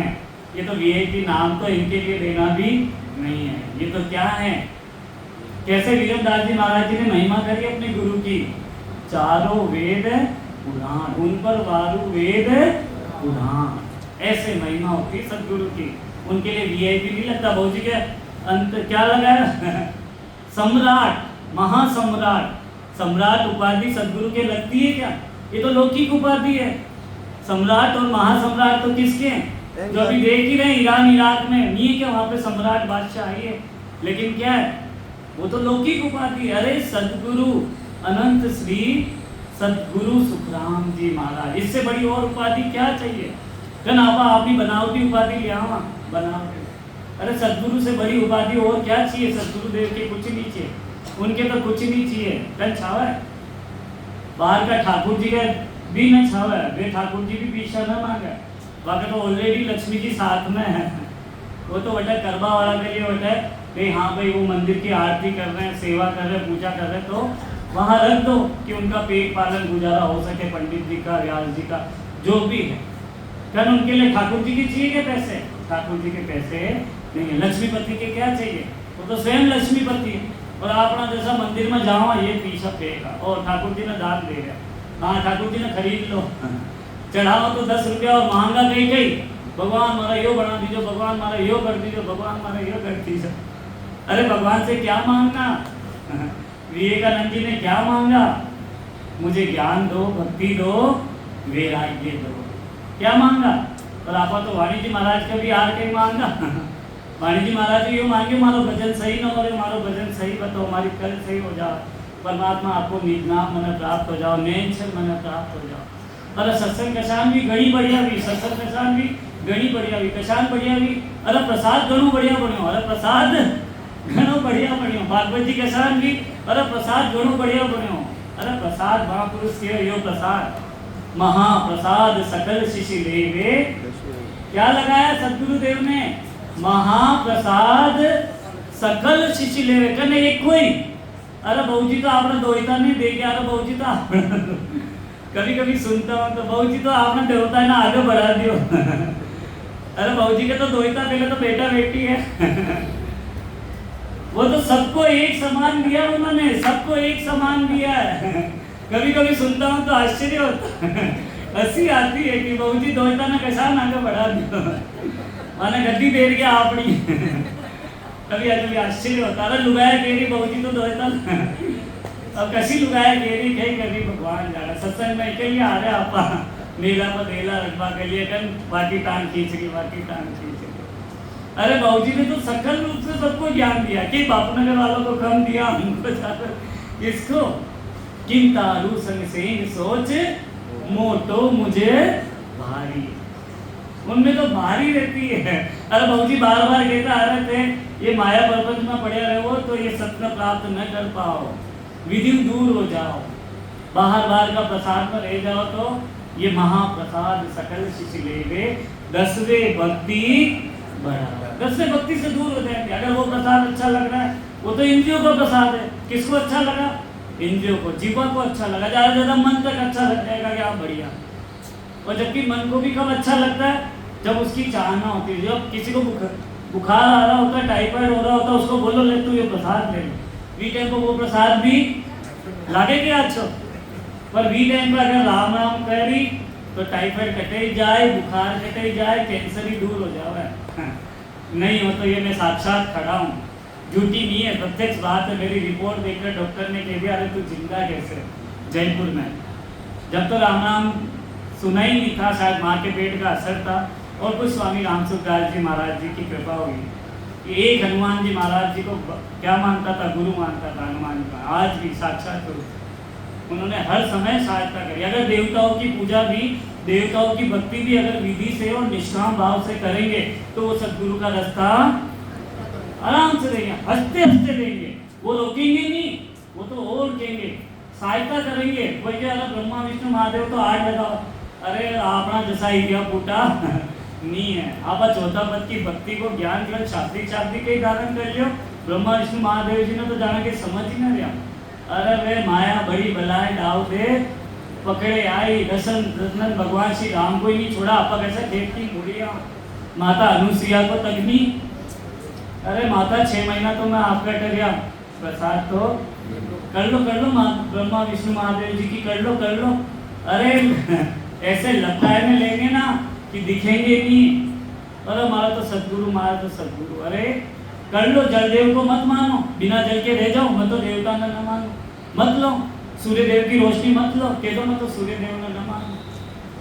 ये तो वीआईपी नाम तो इनके लिए देना भी नहीं है। ये तो क्या है? कैसे वीरमदास जी महाराज जी ने महिमा करी अपने गुरु की। चारों वेद पुराण, उन पर वारु वेद पुराण, ऐसे महिमा होती है सदगुरु की। उनके लिए वीआईपी नहीं लगता। भाऊ जी के अंत क्या लगाया? सम्राट, महासम्राट। सम्राट उपाधि सदगुरु के लगती है क्या? ये तो लौकिक उपाधि है। सम्राट और महासम्राट तो किसके हैं? जो अभी देख ही रहे ईरान इराक में, नहीं है क्या वहां पे सम्राट बादशाह है? लेकिन क्या है, वो तो लौकिक उपाधि है। अरे सदगुरु अनंत श्री सदगुरु सुखराम जी महाराज, इससे बड़ी और उपाधि क्या चाहिए? आप ही बनावटी उपाधि ले आवा, बनावटी। अरे सदगुरु से बड़ी उपाधि और क्या चाहिए? सदगुरु देव के कुछ नहीं चाहिए, उनके तो कुछ नहीं चाहिए। कल छावा है बाहर का, ठाकुर जी का भी न छावा है, वे ठाकुर जी भी पीछा न मांगा। बाकी तो ऑलरेडी लक्ष्मी जी साथ में है। वो तो बेटा करवा वाला के लिए बेटा है, हाँ भाई वो मंदिर की आरती कर रहे हैं, सेवा कर रहे हैं, पूजा कर रहे हैं, तो वहाँ रख दो कि उनका पेट पालन गुजारा हो सके, पंडित जी का, व्यास जी का, जो भी है। क्या उनके लिए ठाकुर जी के चाहिए क्या पैसे? ठाकुर जी के पैसे नहीं है। लक्ष्मीपति के क्या चाहिए? वो तो स्वयं लक्ष्मीपति है। और अपना जैसा मंदिर में जाओ ये पीछा पेगा और ठाकुर जी ने दान दे दिया, हाँ ठाकुर जी ने खरीद लो, चढ़ाओ तो 10 रुपया और महंगा कहीं भगवान मारा यो बना दीजिए, भगवान मारा यो कर दीजिए, भगवान मारा यो कर दीजिए। अरे भगवान से क्या मांगना? विवेकानंद जी ने क्या मांगा? मुझे ज्ञान दो, भक्ति दो, वैराग्य दो। क्या मांगा? और आपा तो वाणी जी महाराज का भी आर के मांगा। वाणी जी महाराज जी यो मांगे मारो भजन सही न हो रहे, मारो भजन सही बताओ, हमारी कल सही हो जाओ, परमात्मा आपको निजनाम मन प्राप्त हो जाओ, नेंचर मन प्राप्त हो जाओ। अरे सत्संग कशान भी घड़ी बढ़िया भी, सत्संग कशान भी घड़ी बढ़िया भी, कशान बढ़िया भी। अरे प्रसाद घणो बढ़िया बनो, अरे प्रसाद घणो बढ़िया बनो। भागवत जी कशान भी, अरे प्रसाद घणो बढ़िया बनो। अरे प्रसाद महापुरुष के यो प्रसाद, महाप्रसाद सकल शिशि लेवे। क्या लगाया सदगुरु देव ने? महाप्रसाद सकल शिशि लेवे। कहने एक कोई, अरे बहू जी तो आपने दोहिता नहीं दे गया, अरे बहू जी तो कभी कभी सुनता हूँ तो बहू जी तो आपने देवता है ना आगे बढ़ा दियो। अरे बहू जी के तो दोहिता पहले तो बेटा बेटी है। वो तो सबको एक समान दिया उन्होंने, सबको एक समान दिया है। कभी कभी सुनता हूँ तो आश्चर्य होता है, हंसी आती है कि बहू जी दोहिता ने कैसा आगे बढ़ा दिया, मैंने गद्दी दे दिया अपनी। कभी कभी आश्चर्य होता है, लुगाया कह रही बहू जी तो दोहिता, अब कसी लुगाया कह रही कहीं कभी भगवान जा रहा सत्संग में के लिए आ रहे आपा मेला पर देला रखवा के लिए कल बाकी टांग खींच रही, बाकी टांग खींच रही। अरे बाबू जी ने तो सकल रूप से सबको ज्ञान दिया कि बापूनगर वालों को कम दिया, हमको ज्यादा। किसको? किन तारू संग सेंग सोच मोटो मुझे भारी। उनमें तो भारी रहती है। अरे बहुजी बार बार कहता आ रहे थे ये माया प्रपंच में पड़े रहो तो ये सत्य प्राप्त न कर पाओ, विधि दूर हो जाओ, बाहर बाहर का प्रसाद में रह जाओ तो ये महाप्रसाद सकल शिष्य लेवे, 10वें भक्ति बढ़ा। 10वें भक्ति से दूर हो जाएंगे। अगर वो प्रसाद अच्छा लग रहा है, वो तो इंद्रियों का प्रसाद है। किसको अच्छा लगा? इंद्रियों को, जीवा को अच्छा लगा, ज्यादा ज्यादा मन तक अच्छा लग जाएगा क्या बढ़िया। और जबकि मन को भी कब अच्छा लगता है? जब उसकी चाहना होती है। जब किसी को बुखार आ रहा होता है, टाइफाइड हो रहा होता है, उसको बोलो ले तू ये प्रसाद ले, वी टाइम को वो प्रसाद भी लगेगा अच्छा। पर वी टाइम पर अगर राम राम करी तो टाइफाइड कटे ही जाए, बुखार कटे ही जाए, कैंसर ही दूर हो जाए। नहीं हो तो ये मैं साक्षात खड़ा हूँ, झूठी नहीं है, प्रत्यक्ष बात है। मेरी रिपोर्ट देखकर डॉक्टर ने कह दिया अरे तू जिंदा कैसे, जयपुर में। जब तो राम राम सुना ही नहीं था, शायद माँ के पेट का असर था। और कुछ स्वामी रामसुखदास जी महाराज जी की कृपा हुई कि एक हनुमान जी महाराज जी को क्या मानता था? गुरु मानता था हनुमान जी का, आज भी साक्षात गुरु। उन्होंने हर समय सहायता करी। अगर देवताओं की पूजा भी, देवताओं की भक्ति भी अगर विधि से और निष्काम भाव से करेंगे तो वो सदगुरु का रास्ता आराम से देंगे, हंसते हंसते देंगे। वो रोकेंगे नहीं, वो तो और कहेंगे, सहायता करेंगे। कोई क्या ब्रह्मा विष्णु महादेव तो आठ लगाओ, अरे अपना जैसा ही गया फूटा नहीं है। आप चौथा पद की भक्ति को ज्ञान केवल शाब्दिक के धारण कर लियो। ब्रह्मा विष्णु महादेव जी ने तो जाना के समझ ही ना लिया। अरे वे माया बड़ी बलाएं डाव दे पकड़े आई, दर्शन भगवान श्री राम को ही नहीं छोड़ा। आप कैसे खेत की मुड़िया माता अनुसुईया को तकनी, अरे माता 6 महीना तो मैं आपका डरिया, प्रसाद तो कर लो ब्रह्मा विष्णु महादेव जी की कर लो। अरे ऐसे लपटाए में लेंगे ना कि दिखेंगे नहीं। अरे हमारा तो सदगुरु, अरे कर लो। जलदेव को मत मानो, बिना जल के रह जाओ, मैं तो देवता न मानो, मत लो। सूर्य देव की रोशनी मत लो, कह दो मैं तो सूर्य देव न मानो।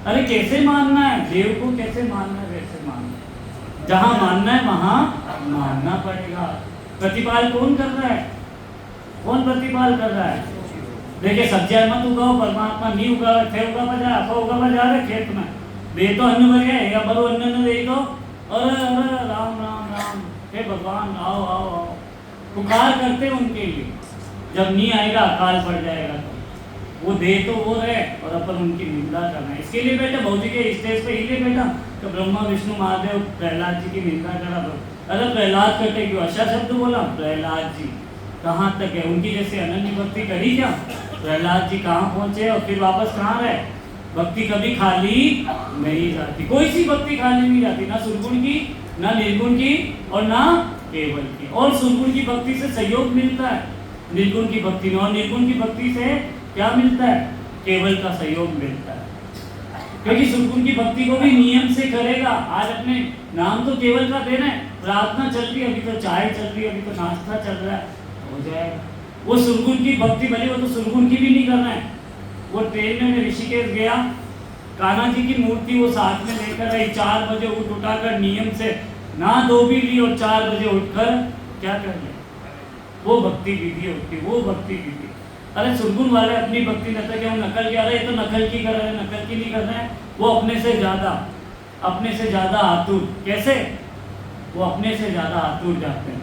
अरे कैसे मानना है देव को, कैसे मानना है वैसे मानना, जहाँ मानना है वहाँ मानना पड़ेगा। प्रतिपाल कौन कर रहा है? कौन प्रतिपाल कर रहा है? देखिए सब्जियां मत उगाओ, परमात्मा नहीं उगावे, थे उगावा जा रहे खेत में, दे तो अन्न भर गया या बरो अन्न न दे तो अरे राम राम राम, हे भगवान आओ आओ आओ, पुकार करते उनके लिए। जब नहीं आएगा अकाल पड़ जाएगा तो वो दे तो वो रहे और अपन उनकी निंदा करना है। इसके लिए बेटा भौजी के स्टेज पे इसलिए बेटा तो ब्रह्मा विष्णु महादेव प्रहलाद जी की निंदा करा। अरे प्रहलाद कटे क्यों? अच्छा शब्द बोला प्रहलाद जी, कहाँ तक है? उनकी जैसे अनन्य भक्ति करी क्या? प्रहलाद जी कहाँ पहुंचे और फिर वापस कहाँ रहे? भक्ति कभी खाली नहीं जाती, कोई सी भक्ति खाली नहीं जाती, ना सुरगुण की, ना निर्गुण की और ना केवल की। और सुरगुण की भक्ति से सहयोग मिलता है, निर्गुण की भक्ति में, और निर्गुण की भक्ति से क्या मिलता है? केवल का सहयोग मिलता है। क्योंकि सुरगुण की भक्ति को भी नियम से करेगा। आज अपने नाम तो केवल का देना है, प्रार्थना चल रही है, अभी तो चाय चल रही है, अभी तो नाश्ता चल रहा है, हो जाएगा। वो सुरगुण की भक्ति भले वो तो सुरगुण की भी नहीं करना है। वो ट्रेन में ऋषिकेश गया, कान्हा जी की मूर्ति वो साथ में लेकर आई, 4 बजे उठाकर नियम से ना दो भी ली और 4 बजे उठकर क्या कर लिया? वो भक्ति विधि होती, वो भक्ति विधि। अरे सुरगुण वाले अपनी भक्ति न क्या नकल क्या रहे, तो नकल की कर रहे हैं, नकल की नहीं कर रहे हैं। वो अपने से ज्यादा आतुर। कैसे? वो अपने से ज्यादा आतुर जाते हैं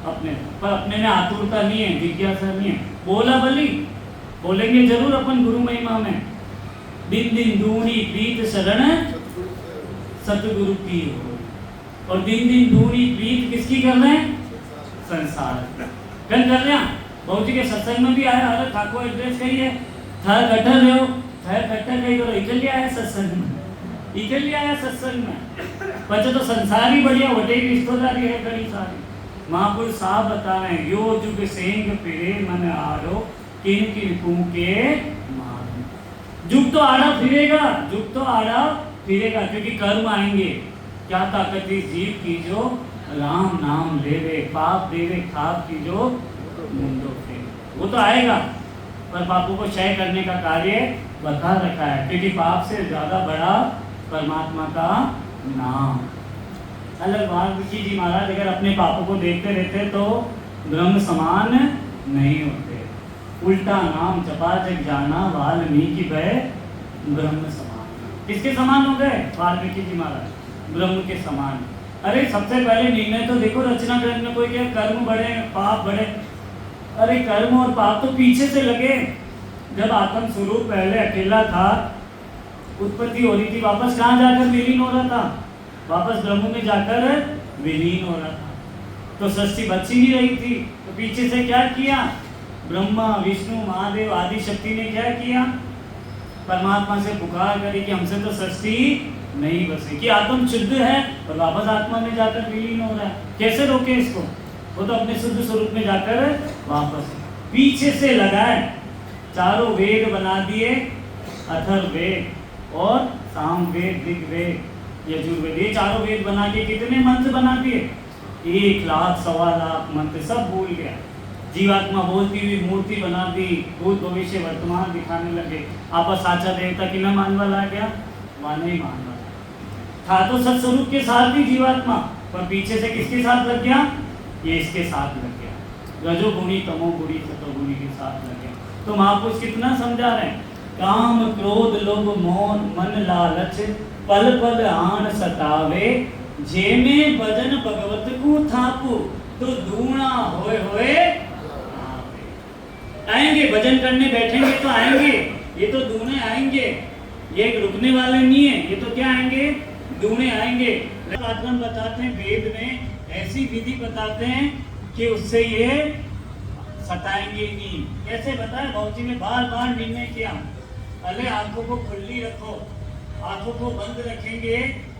अपने, पर अपने में आतुरता नहीं है, जिज्ञासा नहीं है। बोला बली बोलेंगे जरूर अपन गुरु महिमा में, दिन दिन दूनी प्रीत शरण सतगुरु की हो। और दिन दिन दूनी प्रीत किसकी कर रहे हैं? संसार कर रहे हैं। बहुजी के सत्संग में भी आया, अरे ठाकुर एड्रेस कही है, थर कट्टर रहे हो, थर कट्टर कही करो, इकल आया सत्संग में, इकल आया सत्संग में। बच्चे तो संसार ही बढ़िया, वटे की रिश्तेदारी है बड़ी सारी। महापुरुष साहब बता रहे हैं, यो जुग सेंग फिरे मन आरो, किन किन फूके मारो। जुग तो आड़ा फिरेगा, क्योंकि कर्म आएंगे। क्या ताकत इस जीव की जो राम नाम लेवे, पाप देवे खाप की जो मुंडो फेरे। वो तो आएगा, पर पापों को क्षय करने का कार्य बता रखा है, क्योंकि पाप से ज्यादा बड़ा परमात्मा का नाम। अलग वाल्मीकि जी महाराज अगर अपने पापों को देखते रहते तो ब्रह्म समान नहीं होते। उल्टा नाम जपा जग जाना, वाल्मीकि भय ब्रह्म समान। किसके समान हो गए? वाल्मीकि जी महाराज। ब्रह्म के समान। अरे सबसे पहले निर्णय तो देखो रचना ग्रंथ में कोई क्या कर्म बढ़े पाप बढ़े, अरे कर्म और पाप तो पीछे से लगे। जब आत्म स्वरूप पहले अकेला था, उत्पत्ति हो रही थी, वापस कहाँ जाकर विलीन हो रहा था? वापस ब्रह्म में जाकर विलीन हो रहा था। तो सृष्टि बच ही नहीं रही थी, तो पीछे से क्या किया? ब्रह्मा विष्णु महादेव आदि शक्ति ने क्या किया? परमात्मा से पुकार करी कि हमसे तो सृष्टि नहीं बसे, कि आत्म शुद्ध है और वापस आत्मा में जाकर विलीन हो रहा है। कैसे रोके इसको? वो तो अपने शुद्ध स्वरूप में जाकर वापस पीछे से लगाए। चारों वेद बना दिए, अथर्ववेद और सामवेद, ऋग्वेद, यजुर्वेद, ये चारों वेद बना के कितने मंत्र बना दिए? 1 लाख 1.25 लाख मंत्र सब भूल गया। जीवात्मा बोलती हुई मूर्ति बना दी, भूत भविष्य वर्तमान दिखाने लगे। आपस साचा देवता की न मान वाला गया, वहां नहीं मान वाला था। तो सत्स्वरूप के साथ ही जीवात्मा, पर पीछे से किसके साथ लग गया? ये इसके साथ लग गया, रजोगुणी तमोगुणी सतोगुणी के साथ लग गया। तो महापुरुष कितना समझा रहे हैं? काम क्रोध लोभ मोह मन लालच पल पल आन सतावे, जेमे भजन भगवत को थापू, तो दूना होए होए आएंगे। भजन करने बैठेंगे तो आएंगे, ये तो दूने आएंगे, ये एक रुकने वाले नहीं है, ये तो क्या आएंगे? दूने आएंगे। आत्मा बताते हैं, वेद में ऐसी विधि बताते हैं कि उससे ये सताएंगे नहीं। कैसे बताए? बाबूजी ने बार बार निर्णय किया, अरे आंखों को खुली रखो, आंखों को बंद रखेंगे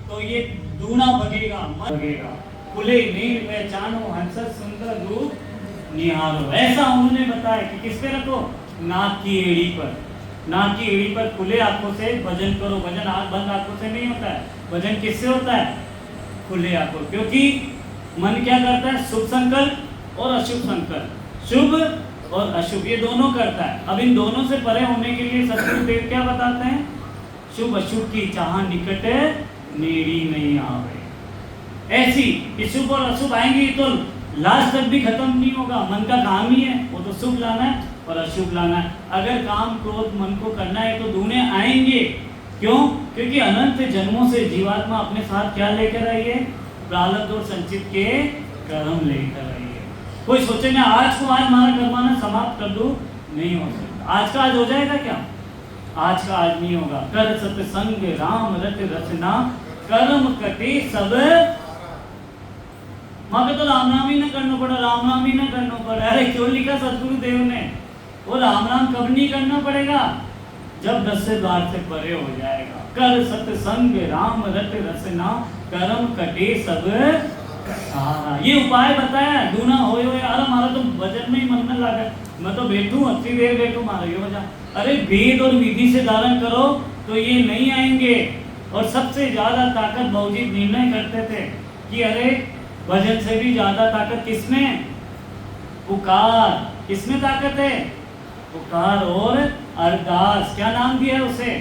तो ये दूना भगेगा, मत भगेगा। खुले नीर पहचानो हंस सुंदर रूप निहारो, ऐसा उन्होंने बताया कि किस पे रखो? नाक की एड़ी पर। नाक की एड़ी पर खुले आंखों से भजन करो। भजन आंख बंद आंखों से नहीं होता है, भजन किससे होता है? खुले आंखों। क्योंकि मन क्या करता है? शुभ संकल्प और अशुभ संकल्प, शुभ और अशुभ, ये दोनों करता है। अब इन दोनों से परे होने के लिए सतगुरुदेव क्या बताते हैं? शुभ अशुभ की चाह निकट नेड़ी नहीं आवे। ऐसी कि शुभ और अशुभ आएंगे तो लास्ट तक भी खत्म नहीं होगा। मन का काम ही है, वो तो शुभ लाना है और अशुभ लाना है। अगर काम क्रोध मन को करना है तो दूने आएंगे। क्यों? क्योंकि अनंत जन्मों से जीवात्मा अपने साथ क्या लेकर आई है? प्रारब्ध और संचित के कर्म लेकर आई है। कोई सोचे मैं आज को आज मारा कर्माना समाप्त कर दूं, नहीं हो सकता। आज का आज हो जाएगा क्या? आज का आज नहीं होगा। कर सत्संग राम रत रचना, कर्म कटे सब। वहां पे तो राम नाम ही ना करना पड़ा, राम नाम ही ना करना पड़ा। अरे क्यों लिखा सतगुरु देव ने? वो राम नाम कब नहीं करना पड़ेगा? जब 10 से द्वार से परे हो जाएगा। कर सत्संग राम रत रचना, कर्म कटे सब सारा। ये उपाय बताया, दूना होए होए। अरे हमारा तो भजन में ही मन में लगा, मैं तो बैठूं अच्छी देर बैठूं, मारा ये हो जा। अरे वेद और विधि से धारण करो तो ये नहीं आएंगे। और सबसे ज्यादा ताकत बाबूजी निर्णय करते थे कि अरे भजन से भी ज्यादा ताकत किसमें? पुकार। किसमें ताकत है? पुकार और अरदास। क्या नाम दिया है उसे?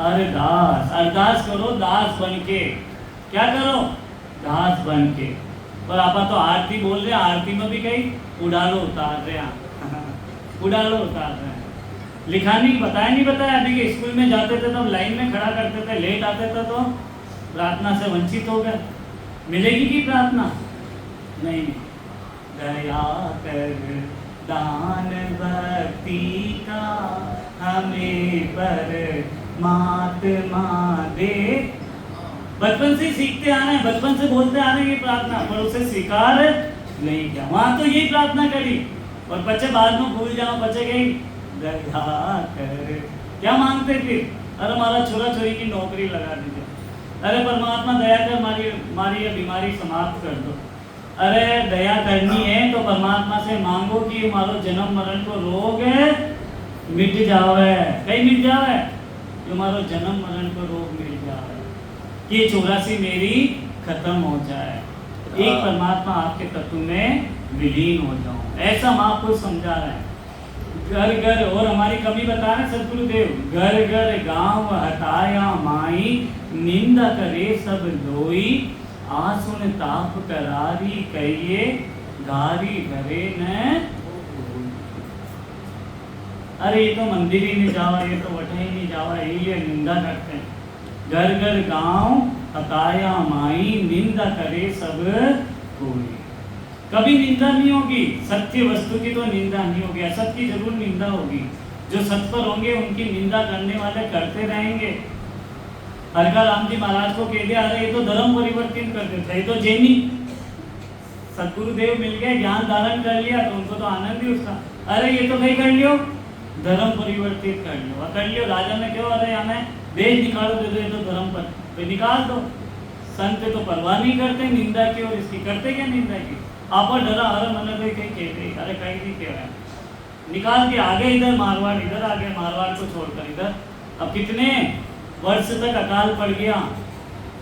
अरदास। अरदास करो दास बन के। क्या करो? दास बन के। और आप तो आरती बोल रहे, आरती में भी कहीं उड़ालो उतार रहे हैं उड़ालो उतार रहे हैं। लिखा नहीं बताया, नहीं बताया। अभी के स्कूल में जाते थे तब लाइन में खड़ा करते थे, लेट आते थे तो प्रार्थना से वंचित हो गए। मिलेगी की प्रार्थना? नहीं। दया कर दान भक्ति का हमें परमात्मा दे। बचपन से सीखते आ रहे हैं, बचपन से बोलते आ रहे हैं ये प्रार्थना, पर उसे स्वीकार नहीं किया। वहां तो यही प्रार्थना करी और बच्चे बाद में भूल जाओ, बच्चे गई दया कर। क्या मांगते फिर? अरे हमारा छोरा छोरी की नौकरी लगा दीजिए। अरे परमात्मा दया कर, मारी ये बीमारी समाप्त कर दो। अरे दया करनी है तो परमात्मा से मांगो कि हमारो जन्म मरण को रोग मिट जावे। कहीं मिट जावे? हमारो जन्म मरण को रोग मिट जावे, कि 84 मेरी खत्म हो जाए, एक परमात्मा आपके तत्व में विलीन हो जाऊं। ऐसा हम आपको समझा रहे हैं। घर घर और हमारी कमी बता रहे सतगुरुदेव। घर घर गांव हटाया माई, निंदा करे सब लोई, आसुन ताप करारी कहिए, गारी घरे न। अरे ये तो मंदिर ही नहीं जावा, ये तो वठे ही नहीं जावा, ये निंदा करते हैं। घर घर गांव अकाया माई निंदा करे सब कोई। कभी निंदा नहीं होगी, सत्य वस्तु की तो निंदा नहीं होगी, असत की जरूर निंदा होगी। जो सत पर होंगे उनकी निंदा करने वाले करते रहेंगे। हरका राम जी महाराज को कह दिया, अरे ये तो धर्म परिवर्तन कर देते, ये तो जैनी। सतगुरुदेव मिल गए, ज्ञान धारण कर लिया तो उनको तो आनंद ही उसका। अरे ये तो कहीं कर लियो, धर्म परिवर्तित कर लियो, कर लियो। राजा ने क्यों, अरे हमें देश निकालो, दे दो, ये तो धर्म पर तो निकाल दो। संत तो परवाह नहीं करते निंदा की, और इसकी करते क्या निंदा की। आप डरा, अरे मैंने कोई कहीं कहते, अरे कहीं नहीं कह रहा, निकाल के आगे इधर मारवाड़, इधर आ गया मारवाड़ को छोड़कर इधर। अब कितने वर्ष तक अकाल पड़ गया,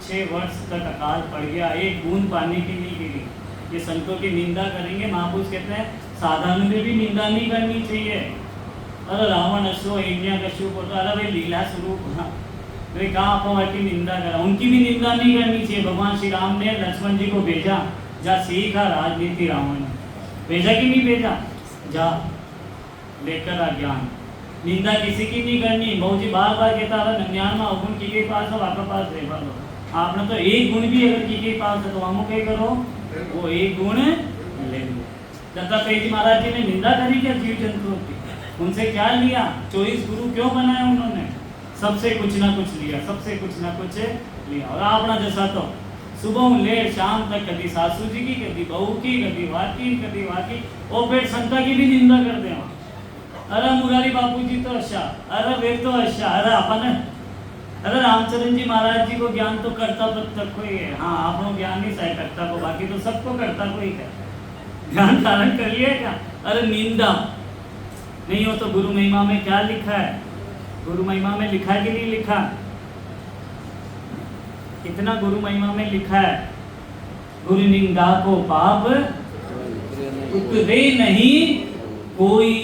6 वर्ष तक अकाल पड़ गया, एक बूंद पानी की नहीं गिरी। ये संतों की निंदा करेंगे, महापुरुष कहते हैं साधारण में भी निंदा नहीं करनी चाहिए। अरे रावण अश्व हिरण्य कश्यप बोलता, अरे भाई लीला स्वरूप, भाई कहाँ अपा की निंदा करा, उनकी भी निंदा नहीं करनी चाहिए। भगवान श्री राम ने लक्ष्मण जी को भेजा, जा सीखा राजनीति, रावण ने भेजा कि नहीं भेजा, जा लेकर आ ज्ञान। निंदा किसी की नहीं करनी। बहु जी बार बार कहता है, नन्यान में अवगुण की के पास हो, आपके पास रेवा दो। आपने तो एक गुण भी अगर की के पास है तो हम क्या करो, वो एक गुण ले लो। दत्तात्रेय जी महाराज जी ने निंदा करी क्या जीव जंतुओं की, उनसे क्या लिया। 24 गुरु क्यों बनाया उन्होंने, सबसे कुछ ना कुछ लिया, सबसे कुछ ना कुछ लिया। और आपना जैसा तो सुबह ले शाम तक कभी सासू जी की, कभी बहू की, कभी वाकी, और फिर संता की भी निंदा कर दे। अरे मुरारी बापू जी तो अच्छा, अरे वे तो अच्छा, अरे अपन, अरे रामचरण जी महाराज जी को ज्ञान तो करता तक कोई है। हाँ, आप लोग ज्ञान नहीं सह करता को, बाकी तो सबको करता कोई है। ज्ञान धारण कर लिया क्या। अरे निंदा नहीं हो तो गुरु महिमा में क्या लिखा है, गुरु महिमा में लिखा कि नहीं लिखा, कितना गुरु महिमा में लिखा है, गुरु निंदा को पाप उतरे नहीं कोई।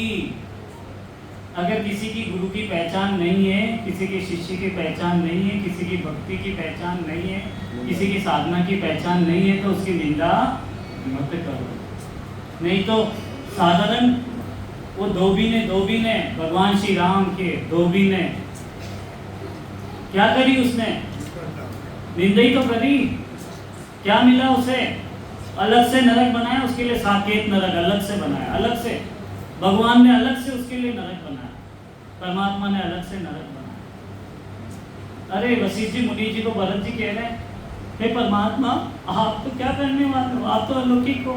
अगर किसी की गुरु की पहचान नहीं है, किसी के शिष्य की पहचान नहीं है, किसी की भक्ति की पहचान नहीं है, किसी की साधना की पहचान नहीं है, तो उसकी निंदा मत करो। नहीं तो साधारण वो धोबी ने भगवान श्री राम के धोबी ने क्या करी, उसने निंदा ही तो करी। क्या मिला उसे, अलग से नरक बनाया, उसके लिए साकेत नरक अलग से बनाया, अलग से भगवान ने अलग से उसके लिए नरक बनाया, परमात्मा ने अलग से नरक बनाया। अरे वशिष्ठ जी मुनि जी को भरत जी कह रहे हैं, हे परमात्मा आप तो क्या करने वाले हो, आप तो अलौकिक हो,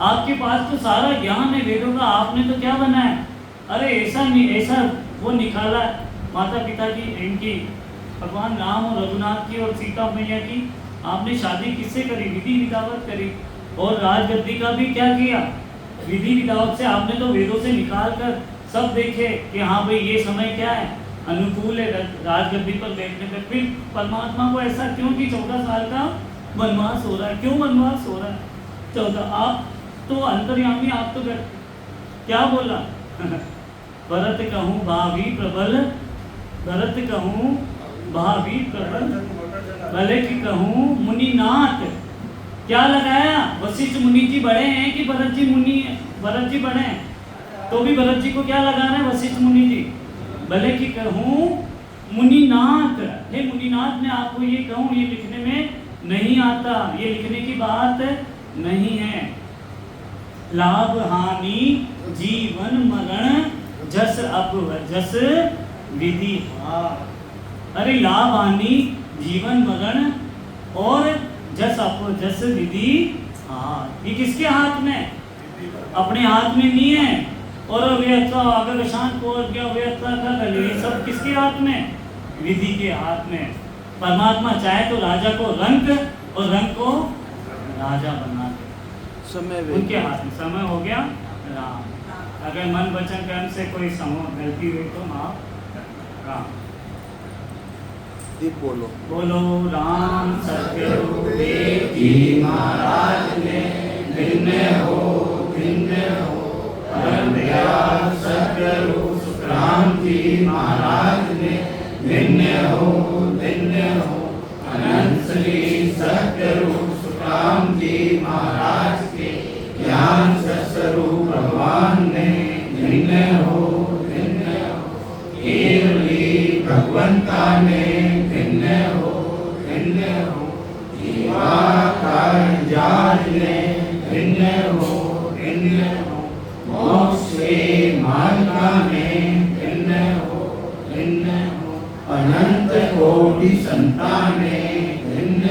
आपके पास तो सारा ज्ञान है वेदों का, आपने तो क्या बनाया। अरे ऐसा नहीं, ऐसा वो निकाला माता पिता की, इनकी भगवान राम और रघुनाथ की और सीता मैया की, आपने शादी किससे करी, विधि विधावत करी। और राजगद्दी का भी क्या किया, विधि विधावत से। आपने तो वेदों से निकाल कर सब देखे कि हाँ भाई ये समय क्या है, अनुकूल है राजगद्दी पर बैठने पर। फिर परमात्मा को ऐसा क्यों कि 14 साल का वनवास हो रहा है, क्यों वनवास हो रहा है 14, आप तो अंतर्यामी, आप तो क्या बोला भरत कहूँ भावी प्रबल, भरत कहूँ भावी प्रबल, भले की कहूँ मुनिनाथ। क्या लगाया, वशिष्ठ मुनि जी बड़े हैं कि भरत जी मुनि, भरत जी बड़े हैं तो भी भरत जी को क्या लगाना है, वशिष्ठ मुनि जी। भले की कहूँ मुनिनाथ, हे मुनिनाथ मैं आपको ये कहूँ, ये लिखने में नहीं आता, ये लिखने की बात नहीं है। लाभ हानि जीवन मरण जस अपजस विधि हार। अरे लाभ हानि जीवन मरण और जस अपजस विधि हार, ये किसके हाथ में, अपने हाथ में नहीं है। और अगर शांत को ये सब किसके हाथ में, विधि के हाथ में। परमात्मा चाहे तो राजा को रंग और रंग को राजा बना दे, समय उनके हाथ में। समय हो गया राम, अगर मन वचन कर्म से कोई समूह गलती हुई तो माफ। राम बोलो बोलो राम सत्यदेव जी महाराज ने भिन्न हो परम दयाल सतगुरु सुखराम जी महाराज ने भिन्न हो अनंत श्री सतगुरु सुखराम जी महाराज के ज्ञान स्वरूप भगवान ने भिन्न हो केवली भगवंता ने भिन्न हो भिन्न हो, जीवाकार जात में भिन्न हो, भिन्न हो, मोक्ष के मार्ग में भिन्न हो, भिन्न हो, अनंत कोटि संतान में भिन्न